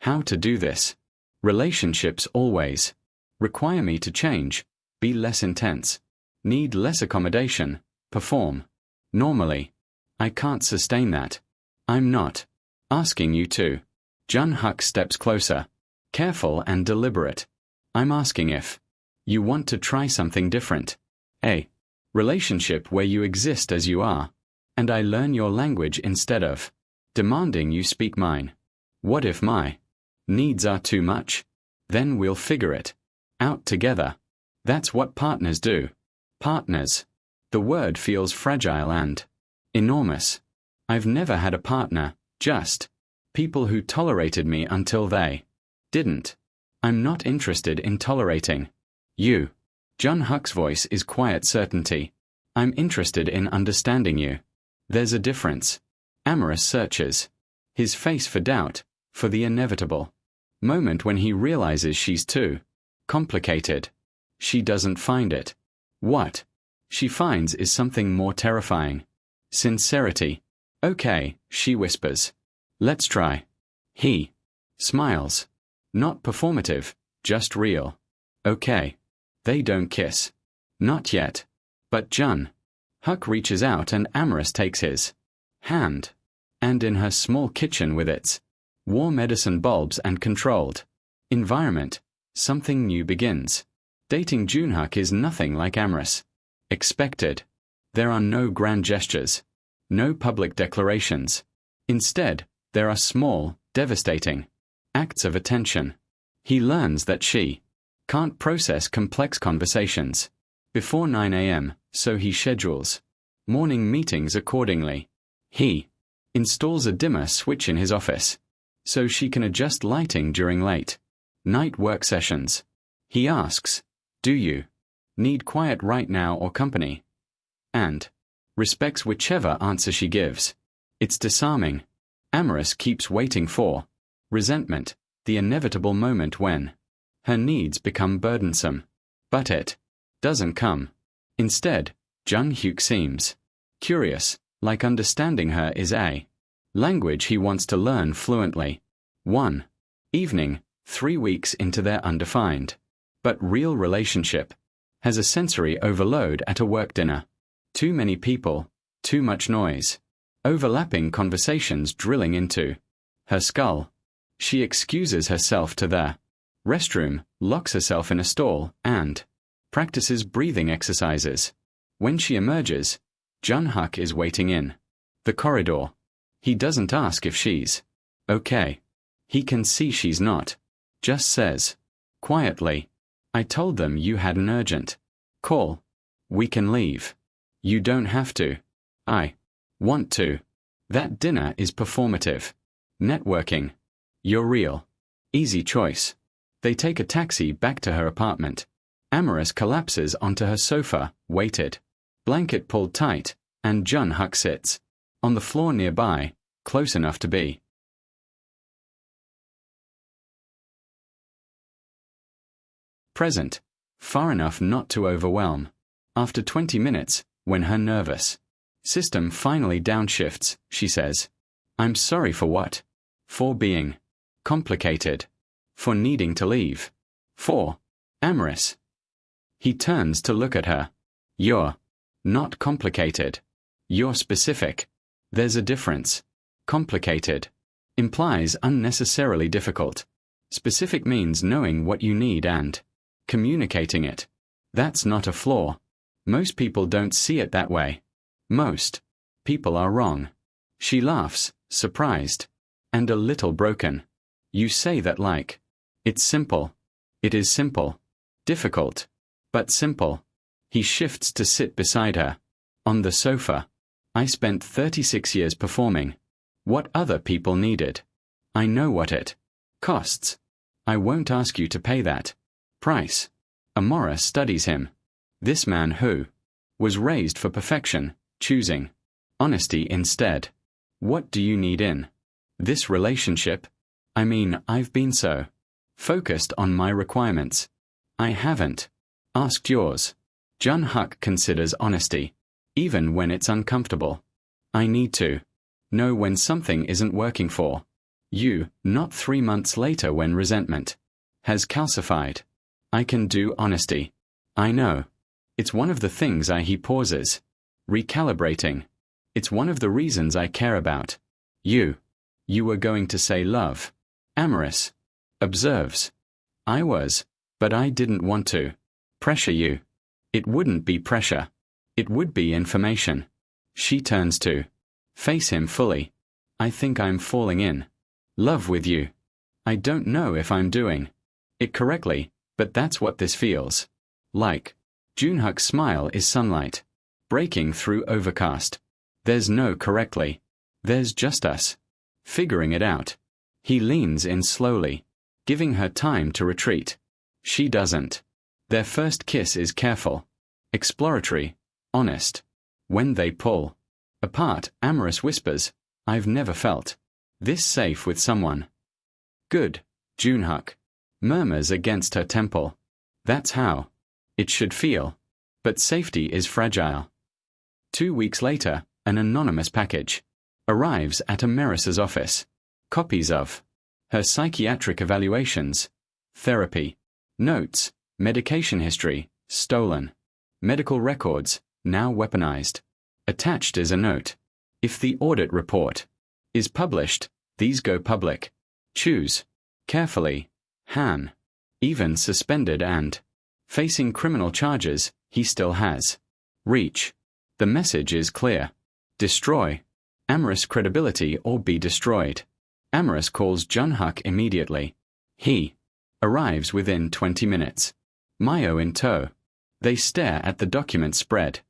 how to do this. Relationships always require me to change, be less intense, need less accommodation, perform. Normally, I can't sustain that. I'm not asking you to. Jun Huk steps closer, careful and deliberate. I'm asking if you want to try something different. A relationship where you exist as you are, and I learn your language instead of demanding you speak mine. What if my needs are too much? Then we'll figure it out together. That's what partners do. Partners. The word feels fragile and enormous. I've never had a partner, just people who tolerated me until they didn't. I'm not interested in tolerating you. Jun Huk's voice is quiet certainty. I'm interested in understanding you. There's a difference. Amorous searches his face for doubt, for the inevitable moment when he realizes she's too complicated. She doesn't find it. What she finds is something more terrifying. Sincerity. Okay, she whispers. Let's try. He smiles. Not performative, just real. Okay. They don't kiss. Not yet. But Jun Huk reaches out and Amorous takes his hand. And in her small kitchen with its warm medicine bulbs and controlled environment, something new begins. Dating Jun Huk is nothing like Amorous expected. There are no grand gestures, no public declarations. Instead, there are small, devastating acts of attention. He learns that she can't process complex conversations before 9 a.m., so he schedules morning meetings accordingly. He installs a dimmer switch in his office so she can adjust lighting during late night work sessions. He asks, "Do you need quiet right now or company?" and respects whichever answer she gives. It's disarming. Amorous keeps waiting for resentment, the inevitable moment when her needs become burdensome. But it doesn't come. Instead, Jun Huk seems curious, like understanding her is a language he wants to learn fluently. One evening, 3 weeks into their undefined but real relationship, has a sensory overload at a work dinner. Too many people, too much noise, overlapping conversations drilling into her skull. She excuses herself to the restroom, locks herself in a stall, and practices breathing exercises. When she emerges, Jun Huk is waiting in the corridor. He doesn't ask if she's okay. He can see she's not. Just says quietly, "I told them you had an urgent call. We can leave. You don't have to. I want to." That dinner is performative. Networking. You're real. Easy choice. They take a taxi back to her apartment. Amorous collapses onto her sofa, weighted, blanket pulled tight, and Jun Huk sits on the floor nearby, close enough to be present, far enough not to overwhelm. After 20 minutes, when her nervous system finally downshifts, she says, "I'm sorry for what? For being complicated. For needing to leave. For Amorous." He turns to look at her. "You're not complicated. You're specific. There's a difference. Complicated implies unnecessarily difficult. Specific means knowing what you need and communicating it. That's not a flaw. Most people don't see it that way. Most people are wrong." She laughs, surprised, and a little broken. "You say that like it's simple. It is simple. Difficult, but simple." He shifts to sit beside her. On the sofa. "I spent 36 years performing what other people needed. I know what it costs. I won't ask you to pay that price." Amora studies him. This man who Was raised for perfection, choosing honesty instead. What do you need in this relationship? I mean, I've been so focused on my requirements. I haven't asked yours. Jun Huk considers honesty, even when it's uncomfortable. I need to know when something isn't working for you, not 3 months later when resentment has calcified. I can do honesty. I know. It's one of the things he pauses. Recalibrating. It's one of the reasons I care about you. You were going to say love. Amorous. Observes. I was, but I didn't want to pressure you. It wouldn't be pressure. It would be information. She turns to face him fully. I think I'm falling in love with you. I don't know if I'm doing it correctly, but that's what this feels like. Junhuk's smile is sunlight breaking through overcast. There's no correctly. There's just us figuring it out. He leans in slowly, giving her time to retreat. She doesn't. Their first kiss is careful, exploratory, honest. When they pull apart, amorous whispers, I've never felt this safe with someone. Good, Junhuk murmurs against her temple. That's how it should feel. But safety is fragile. 2 weeks later, an anonymous package arrives at Ameris's office. Copies of her psychiatric evaluations, therapy, notes, medication history, stolen. Medical records, now weaponized. Attached is a note. If the audit report is published, these go public. Choose carefully. Han. Even suspended and facing criminal charges, he still has reach. The message is clear. Destroy Amorous credibility or be destroyed. Amorous calls Junhuk immediately. He arrives within 20 minutes. Mayo in tow. They stare at the document spread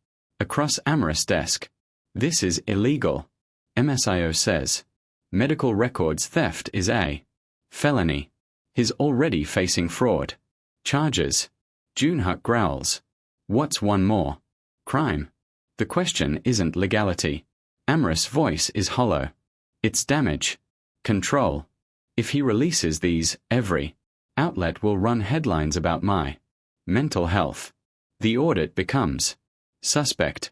across Amorous' desk. This is illegal. MSIO says. Medical records theft is a felony. He's already facing fraud charges. Junhuk growls. What's one more crime? The question isn't legality. Amorous' voice is hollow. It's damage. Control. If he releases these, every outlet will run headlines about my mental health. The audit becomes suspect.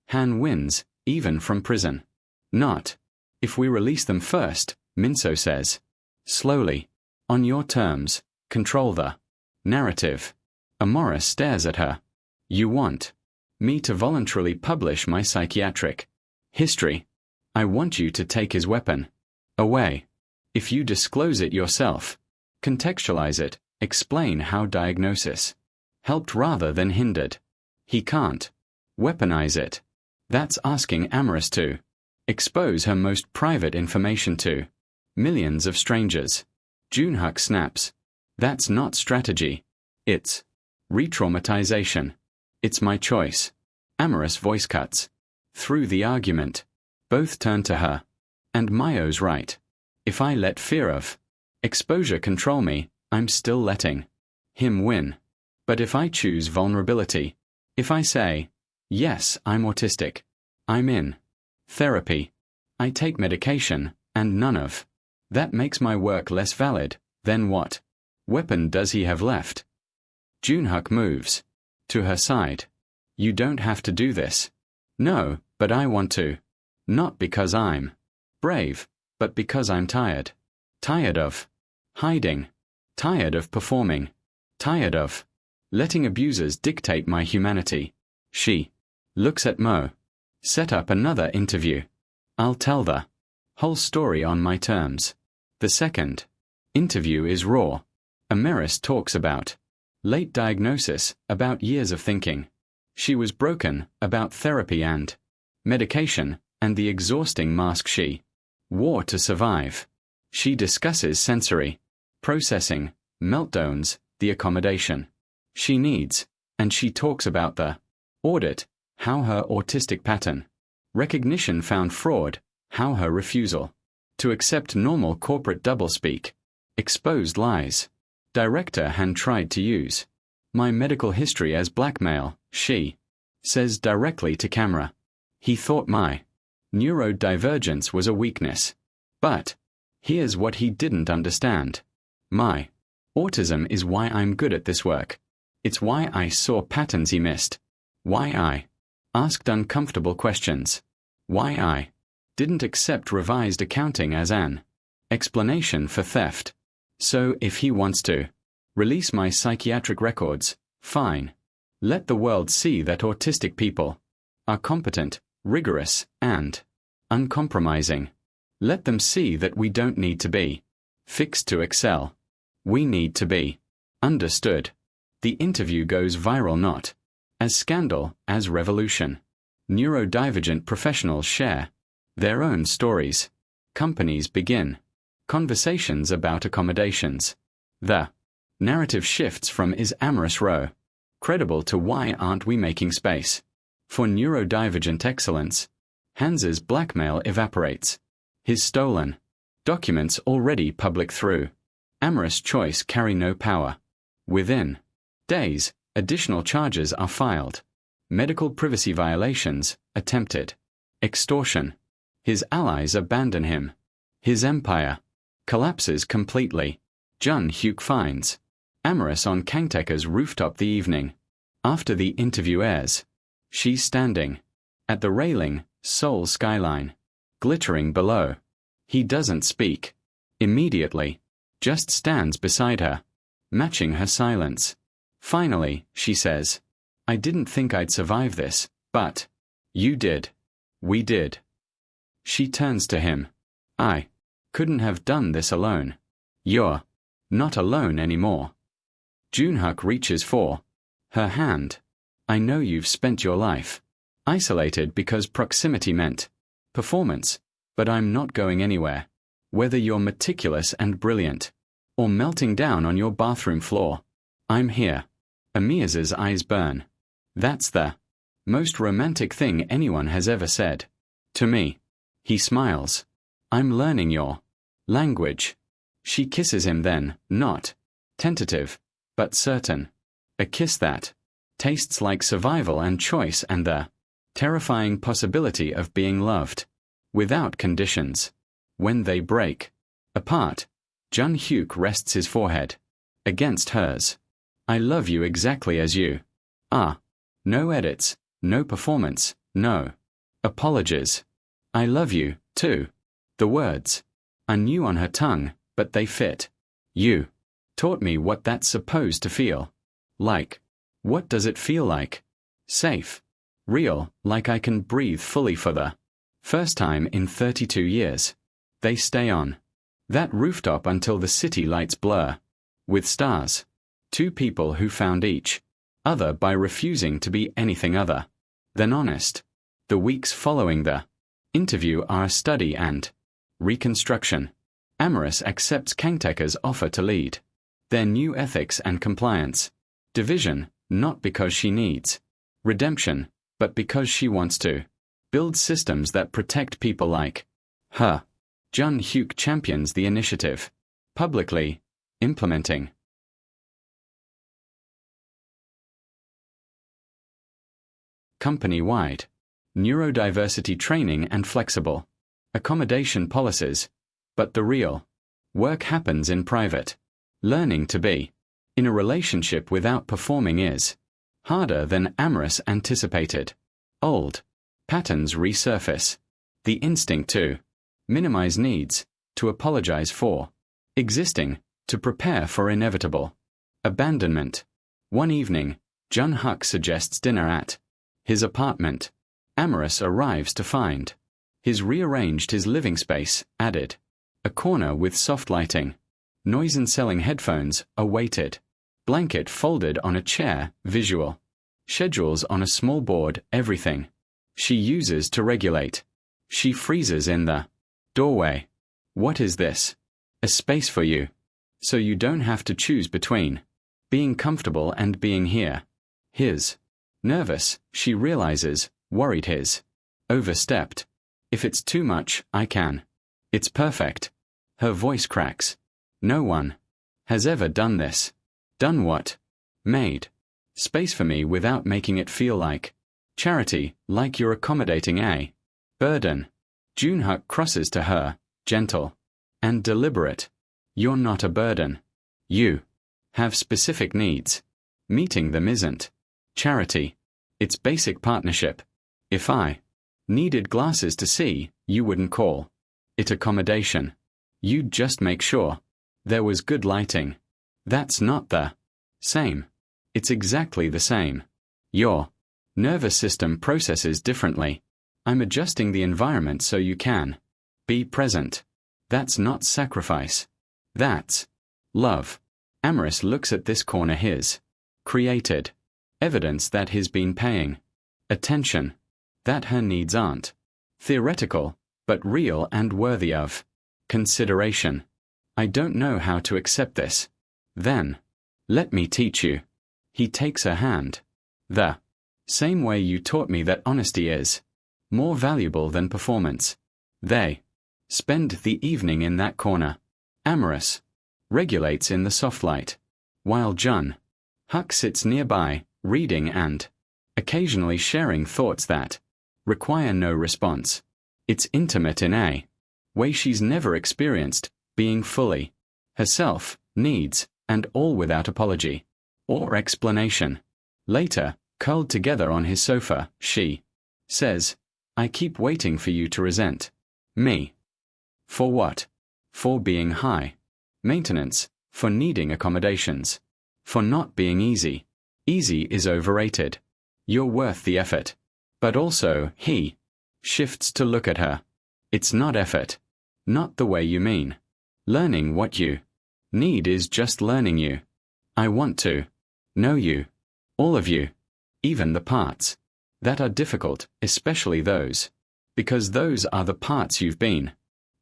Han wins, even from prison. Not. If we release them first, Minso says. Slowly. On your terms, control the narrative. Amora stares at her. You want me to voluntarily publish my psychiatric history. I want you to take his weapon away. If you disclose it yourself, contextualize it, explain how diagnosis helped rather than hindered. He can't weaponize it. That's asking Amorous to expose her most private information to millions of strangers. Junhuk snaps. That's not strategy. It's re-traumatization. It's my choice. Amorous voice cuts through the argument. Both turn to her. And Mayo's right. If I let fear of exposure control me, I'm still letting him win. But if I choose vulnerability, if I say, yes, I'm autistic, I'm in therapy, I take medication, and none of that makes my work less valid, then what weapon does he have left? Junhuk moves to her side. You don't have to do this. No, but I want to. Not because I'm brave, but because I'm tired. Tired of hiding. Tired of performing. Tired of letting abusers dictate my humanity. She looks at Mo. Set up another interview. I'll tell the whole story on my terms. The second interview is raw. Ameris talks about late diagnosis, about years of thinking. She was broken, about therapy and medication, and the exhausting mask she wore to survive. She discusses sensory processing, meltdowns, the accommodation she needs, and she talks about the audit, how her autistic pattern recognition found fraud, how her refusal to accept normal corporate doublespeak exposed lies. Director Han tried to use my medical history as blackmail, she says directly to camera. He thought my neurodivergence was a weakness. But here's what he didn't understand. My autism is why I'm good at this work. It's why I saw patterns he missed. Why I asked uncomfortable questions. Why I didn't accept revised accounting as an explanation for theft. So if he wants to release my psychiatric records, fine. Let the world see that autistic people are competent, rigorous, and uncompromising. Let them see that we don't need to be fixed to excel. We need to be understood. The interview goes viral not as scandal as revolution. Neurodivergent professionals share their own stories. Companies begin conversations about accommodations. The narrative shifts from is amorous row credible to why aren't we making space for neurodivergent excellence? Hans's blackmail evaporates. His stolen documents already public through amorous choice carry no power. Within days, additional charges are filed. Medical privacy violations attempted. Extortion. His allies abandon him. His empire collapses completely. Jun Hyuk finds amorous on Kangtaeka's rooftop the evening after the interview airs. She's standing at the railing, Seoul skyline glittering below. He doesn't speak immediately, just stands beside her, matching her silence. Finally, she says, I didn't think I'd survive this, but you did. We did. She turns to him. I couldn't have done this alone. You're not alone anymore. Junhuk reaches for her hand. I know you've spent your life isolated because proximity meant performance, but I'm not going anywhere. Whether you're meticulous and brilliant or melting down on your bathroom floor, I'm here. Amia's eyes burn. That's the most romantic thing anyone has ever said to me. He smiles. I'm learning your language. She kisses him then, not tentative, but certain. A kiss that tastes like survival and choice and the terrifying possibility of being loved without conditions. When they break apart, Jun Hyuk rests his forehead against hers. I love you exactly as you are. No edits, no performance, no apologies. I love you, too. The words are new on her tongue, but they fit. You taught me what that's supposed to feel like. What does it feel like? Safe. Real, like I can breathe fully for the first time in 32 years. They stay on that rooftop until the city lights blur with stars. Two people who found each other by refusing to be anything other than honest. The weeks following the interview are a study and reconstruction. Amorous accepts Kangtaeka's offer to lead their new ethics and compliance division, not because she needs redemption, but because she wants to build systems that protect people like her. Jun Hyuk champions the initiative, publicly implementing company-wide neurodiversity training and flexible accommodation policies, but the real work happens in private. Learning to be in a relationship without performing is harder than Amorous anticipated. Old patterns resurface. The instinct to minimize needs, to apologize for existing, to prepare for inevitable abandonment. One evening, Jun Hyuk suggests dinner at his apartment. Amorous arrives to find he's rearranged his living space, added a corner with soft lighting, noise-cancelling headphones, a weighted blanket folded on a chair, visual schedules on a small board, everything she uses to regulate. She freezes in the doorway. What is this? A space for you. So you don't have to choose between being comfortable and being here. His nervous, she realizes, worried his overstepped. If it's too much, I can. It's perfect. Her voice cracks. No one has ever done this. Done what? Made space for me without making it feel like Charity, like you're accommodating a burden. Junhyuk crosses to her, gentle and deliberate. You're not a burden. You have specific needs. Meeting them isn't charity. It's basic partnership. If I needed glasses to see, you wouldn't call it accommodation. You'd just make sure there was good lighting. That's not the same. It's exactly the same. Your nervous system processes differently. I'm adjusting the environment so you can be present. That's not sacrifice. That's love. Amaris looks at this corner his created. Evidence that he's been paying attention. That her needs aren't theoretical, but real and worthy of consideration. I don't know how to accept this. Then, let me teach you. He takes her hand. The same way you taught me that honesty is more valuable than performance. They spend the evening in that corner. Amaris regulates in the soft light, while Jun Huck sits nearby, reading and occasionally sharing thoughts that require no response. It's intimate in a way she's never experienced, being fully herself, needs, and all without apology or explanation. Later, curled together on his sofa, she says, I keep waiting for you to resent me. For what? For being high maintenance, for needing accommodations, for not being easy. Easy is overrated. You're worth the effort. But also, he shifts to look at her. It's not effort. Not the way you mean. Learning what you need is just learning you. I want to know you. All of you. Even the parts that are difficult, especially those. Because those are the parts you've been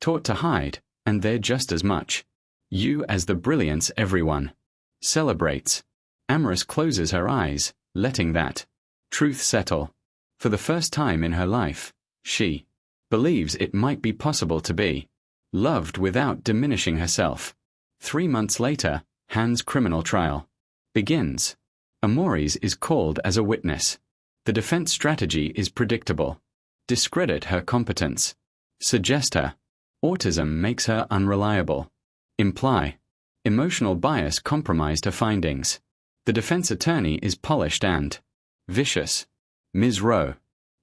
taught to hide, and they're just as much you as the brilliance everyone celebrates. Amaris closes her eyes, letting that truth settle. For the first time in her life, she believes it might be possible to be loved without diminishing herself. 3 months later, Han's criminal trial begins. Amoris is called as a witness. The defense strategy is predictable. Discredit her competence. Suggest her autism makes her unreliable. Imply emotional bias compromised her findings. The defense attorney is polished and vicious. Ms. Rowe,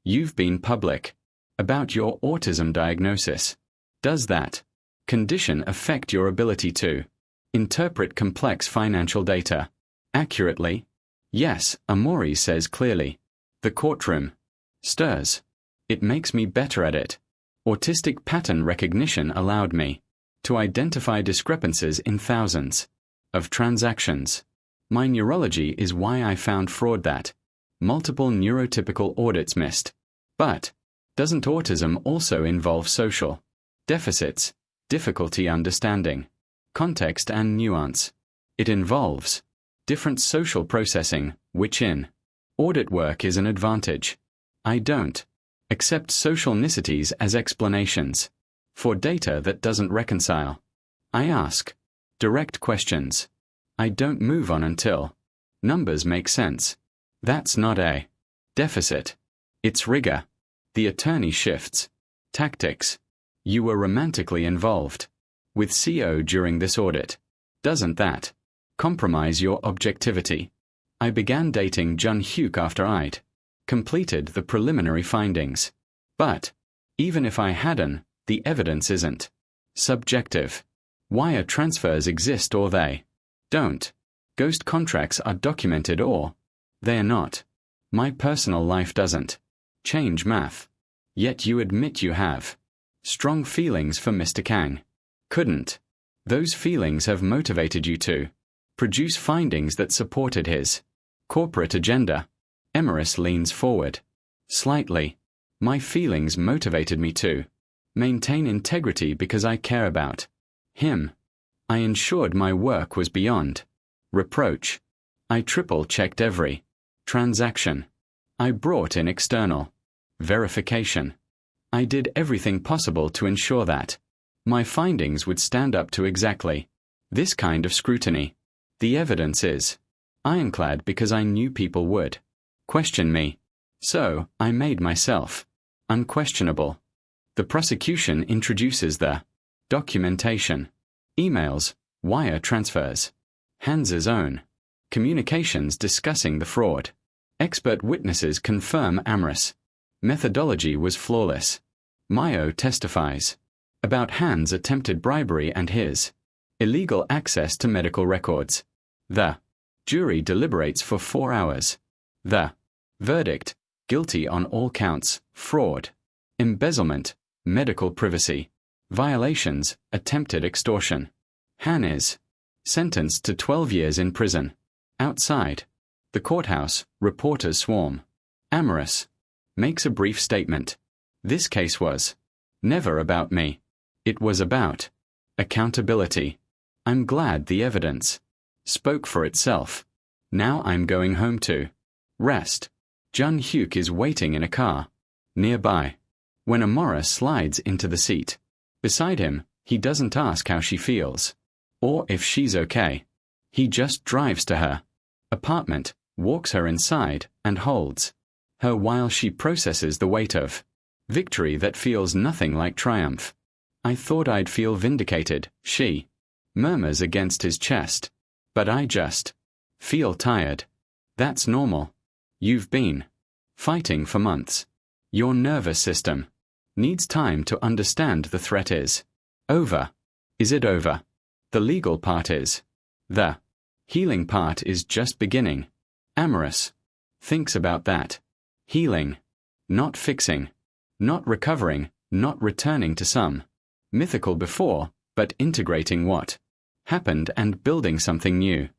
you've been public about your autism diagnosis. Does that condition affect your ability to interpret complex financial data accurately? Yes, Amoris says clearly. The courtroom stirs. It makes me better at it. Autistic pattern recognition allowed me to identify discrepancies in thousands of transactions. My neurology is why I found fraud that multiple neurotypical audits missed. But doesn't autism also involve social deficits, difficulty understanding context and nuance? It involves different social processing, which in audit work is an advantage. I don't accept social niceties as explanations for data that doesn't reconcile. I ask direct questions. I don't move on until numbers make sense. That's not a deficit. It's rigor. The attorney shifts tactics. You were romantically involved with CO during this audit. Doesn't that compromise your objectivity? I began dating Jun Hyuk after I'd completed the preliminary findings. But even if I hadn't, the evidence isn't subjective. Wire transfers exist or they don't. Ghost contracts are documented or they're not. My personal life doesn't change math. Yet you admit you have strong feelings for Mr. Kang. Couldn't those feelings have motivated you to produce findings that supported his corporate agenda? Amaris leans forward slightly. My feelings motivated me to maintain integrity because I care about him. I ensured my work was beyond reproach. I triple-checked every transaction. I brought in external verification. I did everything possible to ensure that my findings would stand up to exactly this kind of scrutiny. The evidence is ironclad because I knew people would question me. So, I made myself unquestionable. The prosecution introduces the documentation, emails, wire transfers, Hans's own communications discussing the fraud. Expert witnesses confirm Amorous methodology was flawless. Mayo testifies about Hans' attempted bribery and his illegal access to medical records. The jury deliberates for 4 hours. The verdict: guilty on all counts, fraud, embezzlement, medical privacy, violations, attempted extortion. Han is sentenced to 12 years in prison. Outside the courthouse, reporters swarm. Amorous makes a brief statement. This case was never about me. It was about accountability. I'm glad the evidence spoke for itself. Now I'm going home to rest. Jun Hyuk is waiting in a car nearby when Amora slides into the seat. Beside him, he doesn't ask how she feels or if she's okay. He just drives to her apartment, walks her inside, and holds her while she processes the weight of victory that feels nothing like triumph. I thought I'd feel vindicated, she murmurs against his chest. But I just feel tired. That's normal. You've been fighting for months. Your nervous system needs time to understand the threat is over. Is it over? The legal part is. The healing part is just beginning. Amorous thinks about that. Healing, not fixing, not recovering, not returning to some mythical before, but integrating what happened and building something new.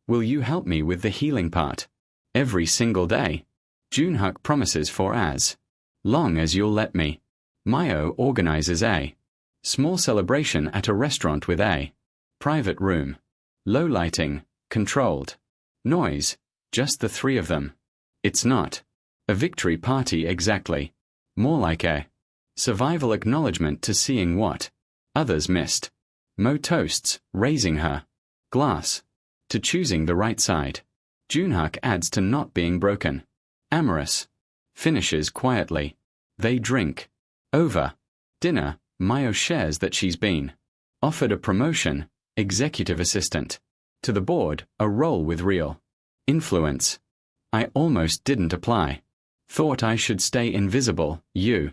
Will you help me with the healing part? Every single day. Junhak promises for as long as you'll let me. Mayo organizes a small celebration at a restaurant with a private room. Low lighting, controlled noise, just the three of them. It's not a victory party exactly. More like a survival acknowledgement to seeing what others missed. Mo toasts, raising her glass to choosing the right side. Junhak adds to not being broken. Amorous finishes quietly. They drink. Over dinner, Mayo shares that she's been offered a promotion, executive assistant. To the board, a role with real influence. I almost didn't apply. Thought I should stay invisible, you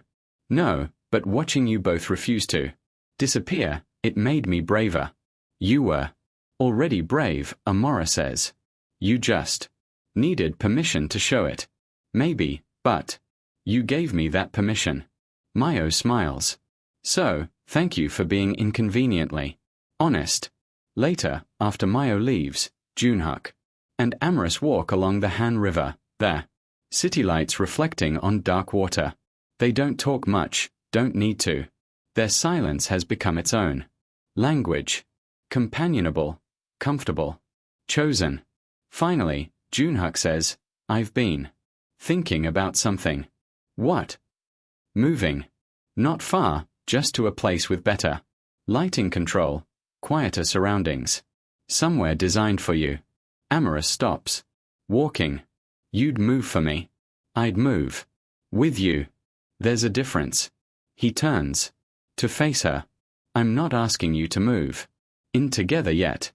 know, but watching you both refuse to disappear, it made me braver. You were already brave, Amora says. You just needed permission to show it. Maybe, but you gave me that permission. Mayo smiles. So, thank you for being inconveniently honest. Later, after Mayo leaves, Junhak and Amorous walk along the Han River, their city lights reflecting on dark water. They don't talk much, don't need to. Their silence has become its own language. Companionable, comfortable, chosen. Finally, Junhak says, I've been thinking about something. What? Moving. Not far, just to a place with better lighting control, quieter surroundings. Somewhere designed for you. Amorous stops. Walking. You'd move for me. I'd move with you. There's a difference. He turns to face her. I'm not asking you to move in together yet.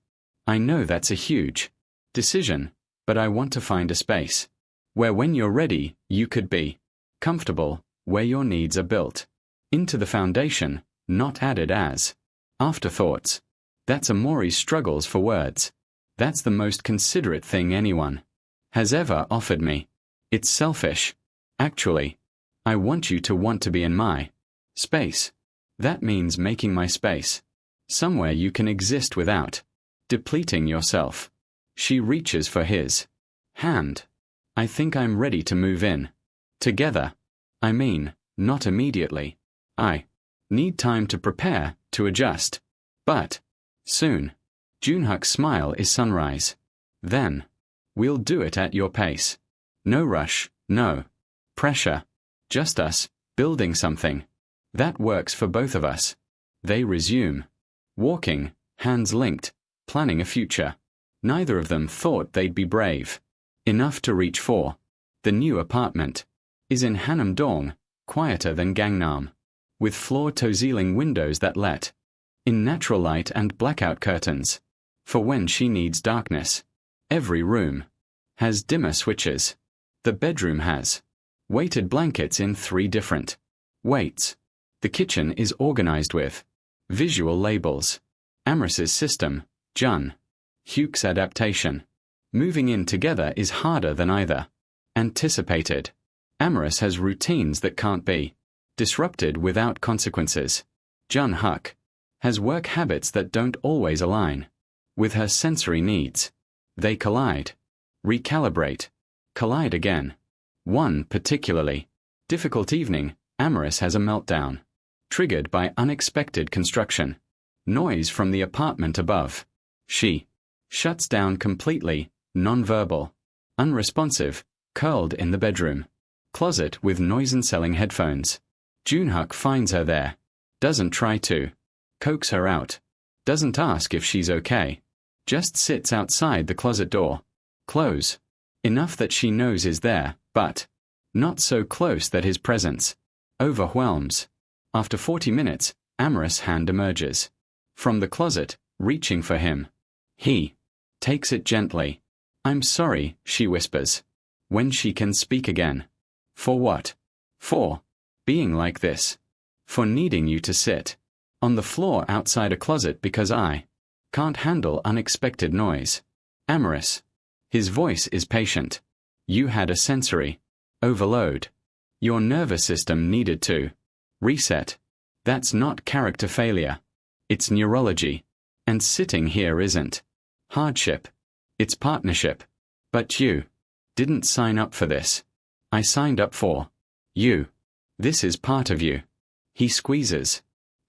I know that's a huge decision, but I want to find a space where when you're ready, you could be comfortable, where your needs are built into the foundation, not added as afterthoughts. That's Amori's struggles for words. That's the most considerate thing anyone has ever offered me. It's selfish. Actually, I want you to want to be in my space. That means making my space somewhere you can exist without depleting yourself. She reaches for his hand. I think I'm ready to move in. Together. I mean, not immediately. I need time to prepare, to adjust. But soon. Junhak's smile is sunrise. Then we'll do it at your pace. No rush, no pressure. Just us, building something that works for both of us. They resume walking, hands linked, planning a future. Neither of them thought they'd be brave enough to reach for the new apartment. is in Hanam Dong, quieter than Gangnam, with floor-to-ceiling windows that let in natural light and blackout curtains, for when she needs darkness. Every room has dimmer switches. The bedroom has weighted blankets in 3 different weights. The kitchen is organized with visual labels. Amris's system, Jun Hyuk's adaptation. Moving in together is harder than either anticipated. Amris has routines that can't be disrupted without consequences. Jun Hyuk has work habits that don't always align with her sensory needs. They collide, recalibrate, collide again. One particularly difficult evening, Amris has a meltdown, triggered by unexpected construction. Noise from the apartment above. She shuts down completely, non-verbal, unresponsive, curled in the bedroom closet with noise-cancelling headphones. Junhyuk finds her there, doesn't try to coax her out, doesn't ask if she's okay, just sits outside the closet door, close enough that she knows is there, but not so close that his presence overwhelms. After 40 minutes, Amris' hand emerges from the closet, reaching for him. He takes it gently. "I'm sorry," she whispers, when she can speak again. "For what?" "For being like this. For needing you to sit on the floor outside a closet because I can't handle unexpected noise." Amris. His voice is patient. "You had a sensory overload. Your nervous system needed to reset. That's not character failure. It's neurology. And sitting here isn't hardship. It's partnership. But you didn't sign up for this. I signed up for you. This is part of you." He squeezes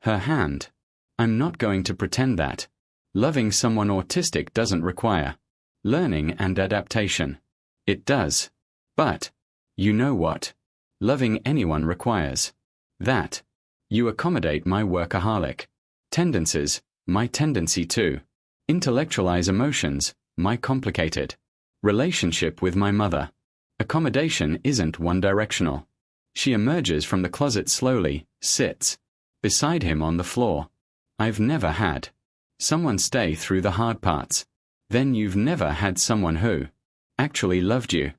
her hand. "I'm not going to pretend that loving someone autistic doesn't require learning and adaptation. It does. But you know what loving anyone requires. That you accommodate my workaholic tendencies, my tendency to intellectualize emotions, my complicated relationship with my mother. Accommodation isn't one-directional." She emerges from the closet slowly, sits beside him on the floor. "I've never had someone stay through the hard parts. Then you've never had someone who actually loved you.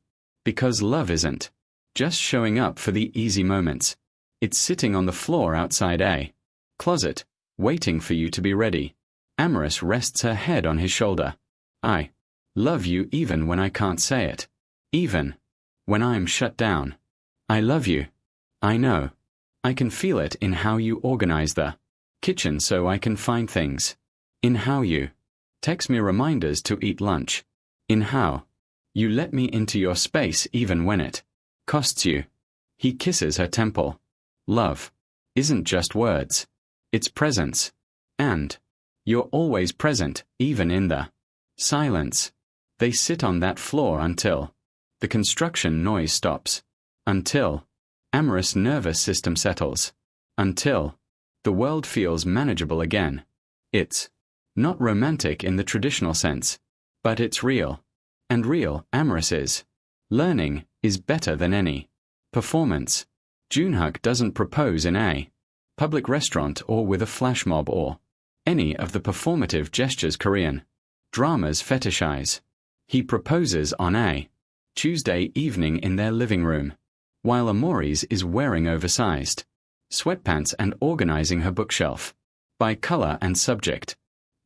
Because love isn't just showing up for the easy moments. It's sitting on the floor outside a closet, waiting for you to be ready." Amris rests her head on his shoulder. "I love you even when I can't say it. Even when I'm shut down. I love you. I know. I can feel it in how you organize the kitchen so I can find things. In how you text me reminders to eat lunch. In how you let me into your space even when it costs you." He kisses her temple. "Love isn't just words. It's presence. And you're always present, even in the silence." They sit on that floor until the construction noise stops. Until Amris' nervous system settles. Until the world feels manageable again. It's not romantic in the traditional sense, but it's real. And real, Amris is. Learning is better than any performance. Junhyuk doesn't propose in a public restaurant or with a flash mob or any of the performative gestures Korean dramas fetishize. He proposes on a Tuesday evening in their living room, while Amori's is wearing oversized sweatpants and organizing her bookshelf by color and subject.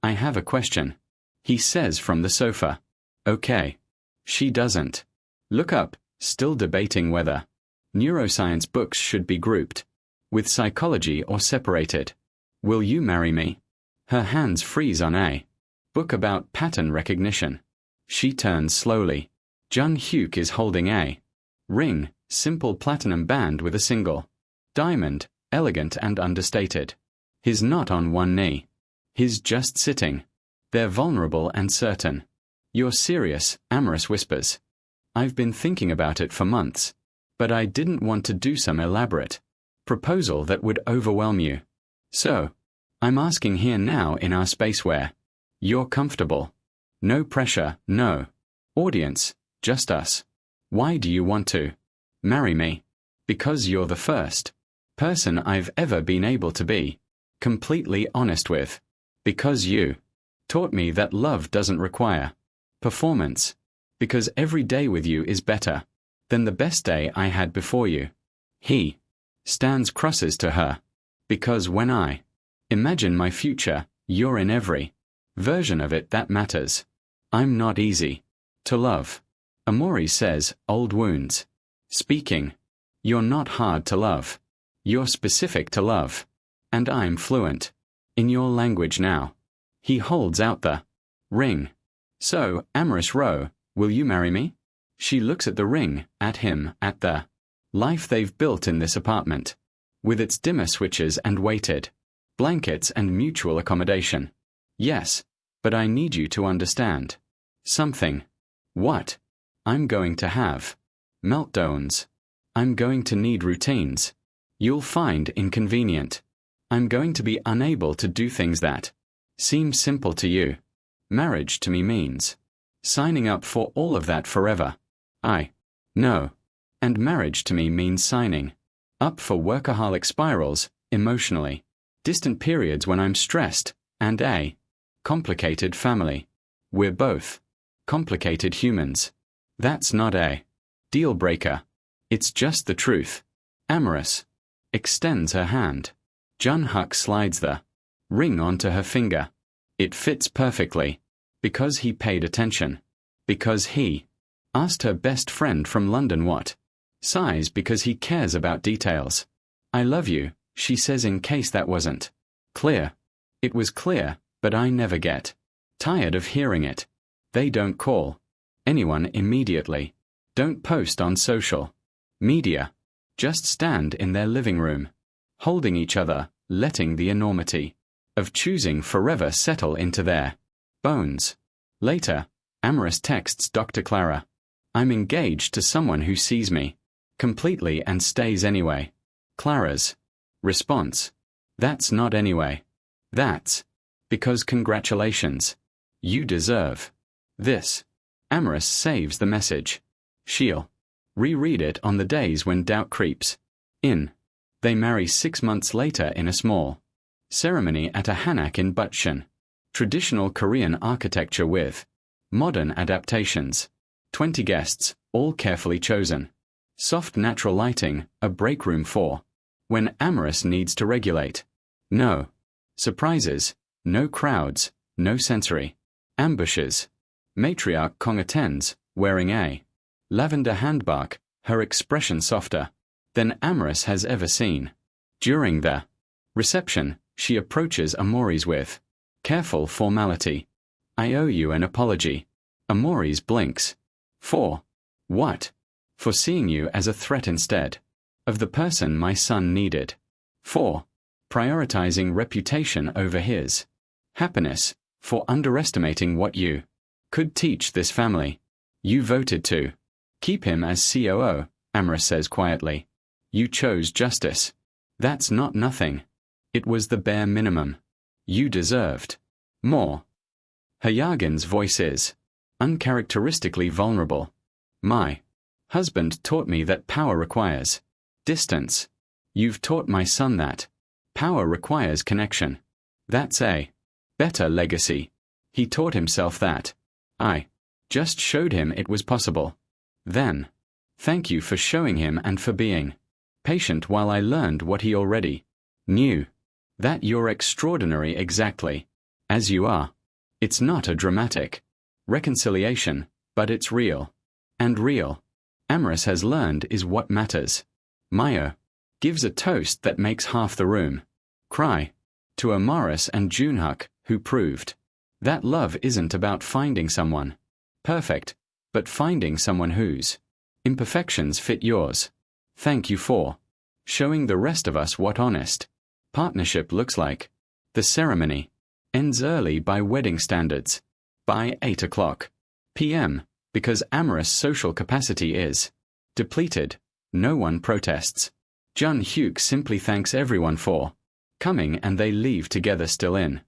"I have a question," he says from the sofa. "Okay." She doesn't look up, still debating whether neuroscience books should be grouped with psychology or separated. "Will you marry me?" Her hands freeze on a book about pattern recognition. She turns slowly. Jun Hyuk is holding a ring, simple platinum band with a single diamond, elegant and understated. He's not on one knee. He's just sitting. They're vulnerable and certain. "You're serious," Amris whispers. "I've been thinking about it for months. But I didn't want to do some elaborate proposal that would overwhelm you. So I'm asking here now in our space where you're comfortable. No pressure, no audience, just us. Why do you want to marry me?" Because you're the first person I've ever been able to be completely honest with. Because you taught me that love doesn't require performance. Because every day with you is better than the best day I had before you. He stands crosses to her. Because when I imagine my future, you're in every version of it that matters. I'm not easy to love. Amori says, old wounds. Speaking. You're not hard to love. You're specific to love. And I'm fluent in your language now. He holds out the ring. So, amorous Ro, will you marry me? She looks at the ring, at him, at the life they've built in this apartment, with its dimmer switches and weighted blankets and mutual accommodation. Yes, but I need you to understand something. What? I'm going to have meltdowns. I'm going to need routines you'll find inconvenient. I'm going to be unable to do things that seem simple to you. Marriage to me means signing up for all of that forever. I know. And marriage to me means signing up for workaholic spirals, emotionally distant periods when I'm stressed, and a complicated family. We're both complicated humans. That's not a deal breaker. It's just the truth. Amorous extends her hand. Jun-Huk slides the ring onto her finger. It fits perfectly. Because he paid attention. Because he asked her best friend from London what. Sighs because he cares about details. I love you, she says in case that wasn't clear. It was clear, but I never get tired of hearing it. They don't call anyone immediately. Don't post on social media. Just stand in their living room, holding each other, letting the enormity of choosing forever settle into their bones. Later, Amorous texts Dr. Clara. I'm engaged to someone who sees me completely and stays anyway. Clara's response. That's not anyway. That's because congratulations. You deserve this. Amorous saves the message. She'll reread it on the days when doubt creeps in. They marry 6 months later in a small ceremony at a hanak in Bucheon. Traditional Korean architecture with modern adaptations. 20 guests, all carefully chosen. Soft natural lighting, a break room for when Amorous needs to regulate. No surprises, no crowds, no sensory ambushes. Matriarch Kong attends, wearing a lavender handbag, her expression softer than Amorous has ever seen. During the reception, she approaches Amori's with careful formality. I owe you an apology. Amori's blinks. For what? For seeing you as a threat instead of the person my son needed. For prioritizing reputation over his happiness. For underestimating what you could teach this family. You voted to keep him as COO, Amorous says quietly. You chose justice. That's not nothing. It was the bare minimum. You deserved more. Hayagan's voice is uncharacteristically vulnerable. My husband taught me that power requires distance. You've taught my son that power requires connection. That's a better legacy. He taught himself that. I just showed him it was possible. Then, thank you for showing him and for being patient while I learned what he already knew. That you're extraordinary exactly as you are. It's not a dramatic reconciliation, but it's real. And real, Amorous has learned, is what matters. Mayo gives a toast that makes half the room cry to Amorous and Jun-Huk, who proved that love isn't about finding someone perfect, but finding someone whose imperfections fit yours. Thank you for showing the rest of us what honest partnership looks like. The ceremony ends early by wedding standards, by 8 p.m., because Amorous' social capacity is depleted. No one protests. Jun-Huk simply thanks everyone for coming, and they leave together still in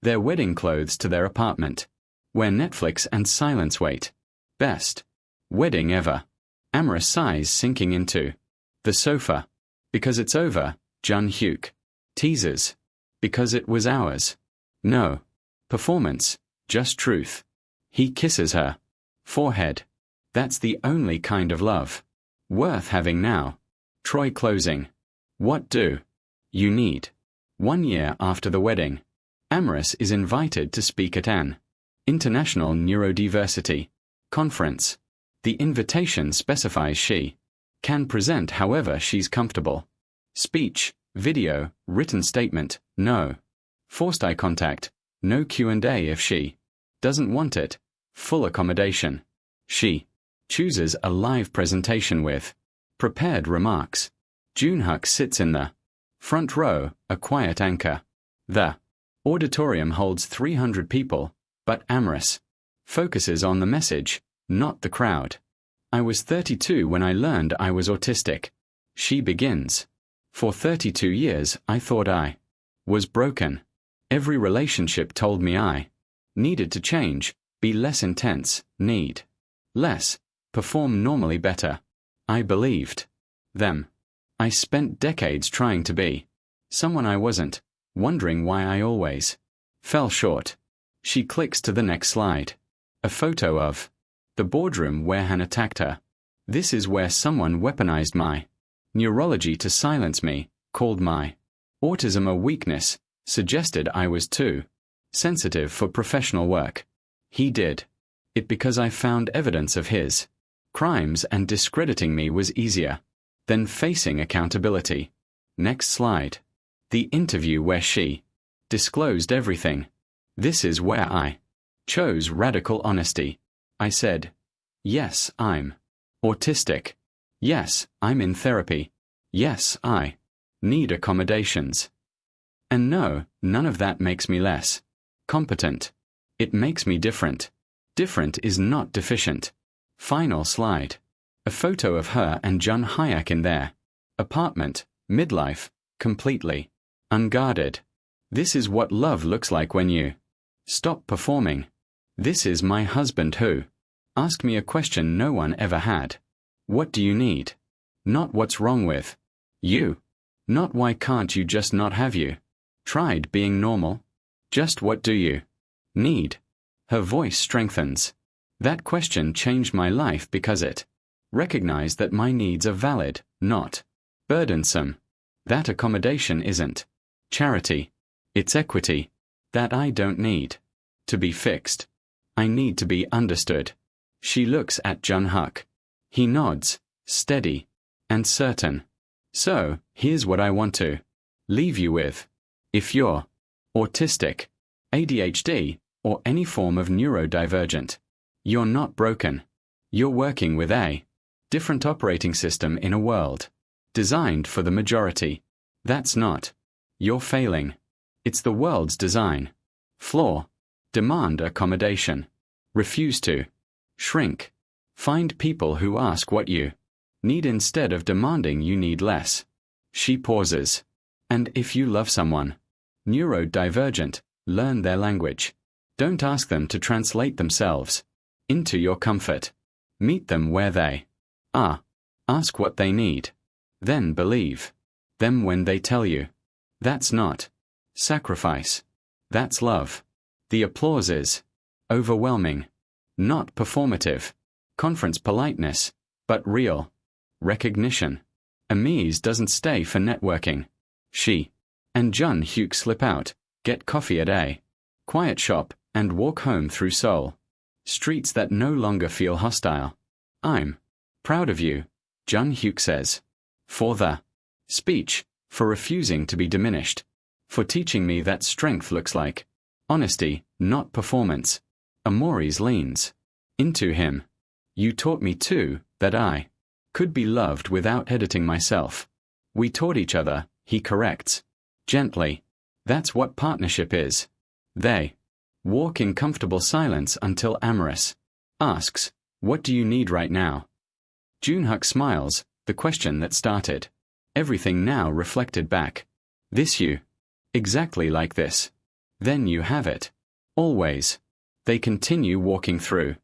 their wedding clothes to their apartment, where Netflix and silence wait. Best wedding ever. Amorous sighs, sinking into The sofa. Because it's over, Jun Hyuk. Teasers. Because it was ours. No. Performance. Just truth. He kisses her. Forehead. That's the only kind of love. Worth having now. Troy closing. What do you need? 1 year after the wedding, Amorous is invited to speak at an International Neurodiversity Conference. The invitation specifies she can present however she's comfortable. Speech, video, written statement, no. Forced eye contact, no Q&A if she doesn't want it. Full accommodation. She chooses a live presentation with prepared remarks. Junhuk sits in the front row, a quiet anchor. The auditorium holds 300 people, but Amorous focuses on the message, not the crowd. I was 32 when I learned I was autistic. She begins. For 32 years I thought I was broken. Every relationship told me I needed to change, be less intense, need less, perform normally better. I believed them. I spent decades trying to be someone I wasn't, wondering why I always fell short. She clicks to the next slide. A photo of the boardroom where Han attacked her. This is where someone weaponized my neurology to silence me, called my autism a weakness, suggested I was too sensitive for professional work. He did it because I found evidence of his crimes and discrediting me was easier than facing accountability. Next slide. The interview where she disclosed everything. This is where I chose radical honesty. I said, yes, I'm autistic. Yes, I'm in therapy. Yes, I need accommodations. And no, none of that makes me less competent. It makes me different. Different is not deficient. Final slide. A photo of her and Jun Hyuk in their apartment, midlife, completely unguarded. This is what love looks like when you stop performing. This is my husband who asked me a question no one ever had. What do you need? Not what's wrong with you. Not why can't you just not have you tried being normal? Just what do you need? Her voice strengthens. That question changed my life because it recognized that my needs are valid, not burdensome. That accommodation isn't charity. It's equity. That I don't need to be fixed. I need to be understood. She looks at Jun Hyuk. He nods, steady and certain. So, here's what I want to leave you with. If you're autistic, ADHD, or any form of neurodivergent, you're not broken. You're working with a different operating system in a world designed for the majority. That's not you're failing. It's the world's design. Flaw. Demand accommodation. Refuse to shrink. Find people who ask what you need instead of demanding you need less. She pauses. And if you love someone neurodivergent, learn their language. Don't ask them to translate themselves into your comfort. Meet them where they are. Ask what they need. Then believe them when they tell you. That's not sacrifice. That's love. The applause is overwhelming. Not performative. Conference politeness, but real recognition. Amise doesn't stay for networking. She and Jun Hyuk slip out, get coffee at a quiet shop, and walk home through Seoul. Streets that no longer feel hostile. I'm proud of you, Jun Hyuk says. For the speech, for refusing to be diminished, for teaching me that strength looks like honesty, not performance. Amores leans into him. You taught me too that I could be loved without editing myself. We taught each other, he corrects. Gently. That's what partnership is. They walk in comfortable silence until Amorous asks, what do you need right now? Junhuk smiles, the question that started everything now reflected back. This you. Exactly like this. Then you have it. Always. They continue walking through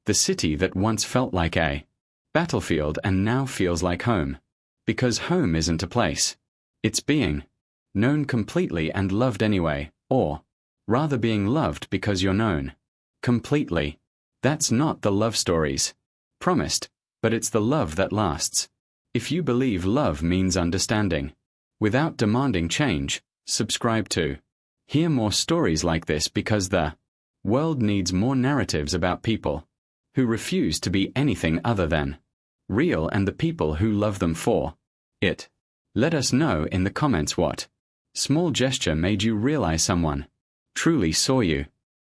the city that once felt like a battlefield and now feels like home. Because home isn't a place. It's being known completely and loved anyway, or rather being loved because you're known completely. That's not the love stories promised, but it's the love that lasts. If you believe love means understanding without demanding change, subscribe to hear more stories like this, because the world needs more narratives about people who refuse to be anything other than real and the people who love them for it. Let us know in the comments what small gesture made you realize someone truly saw you.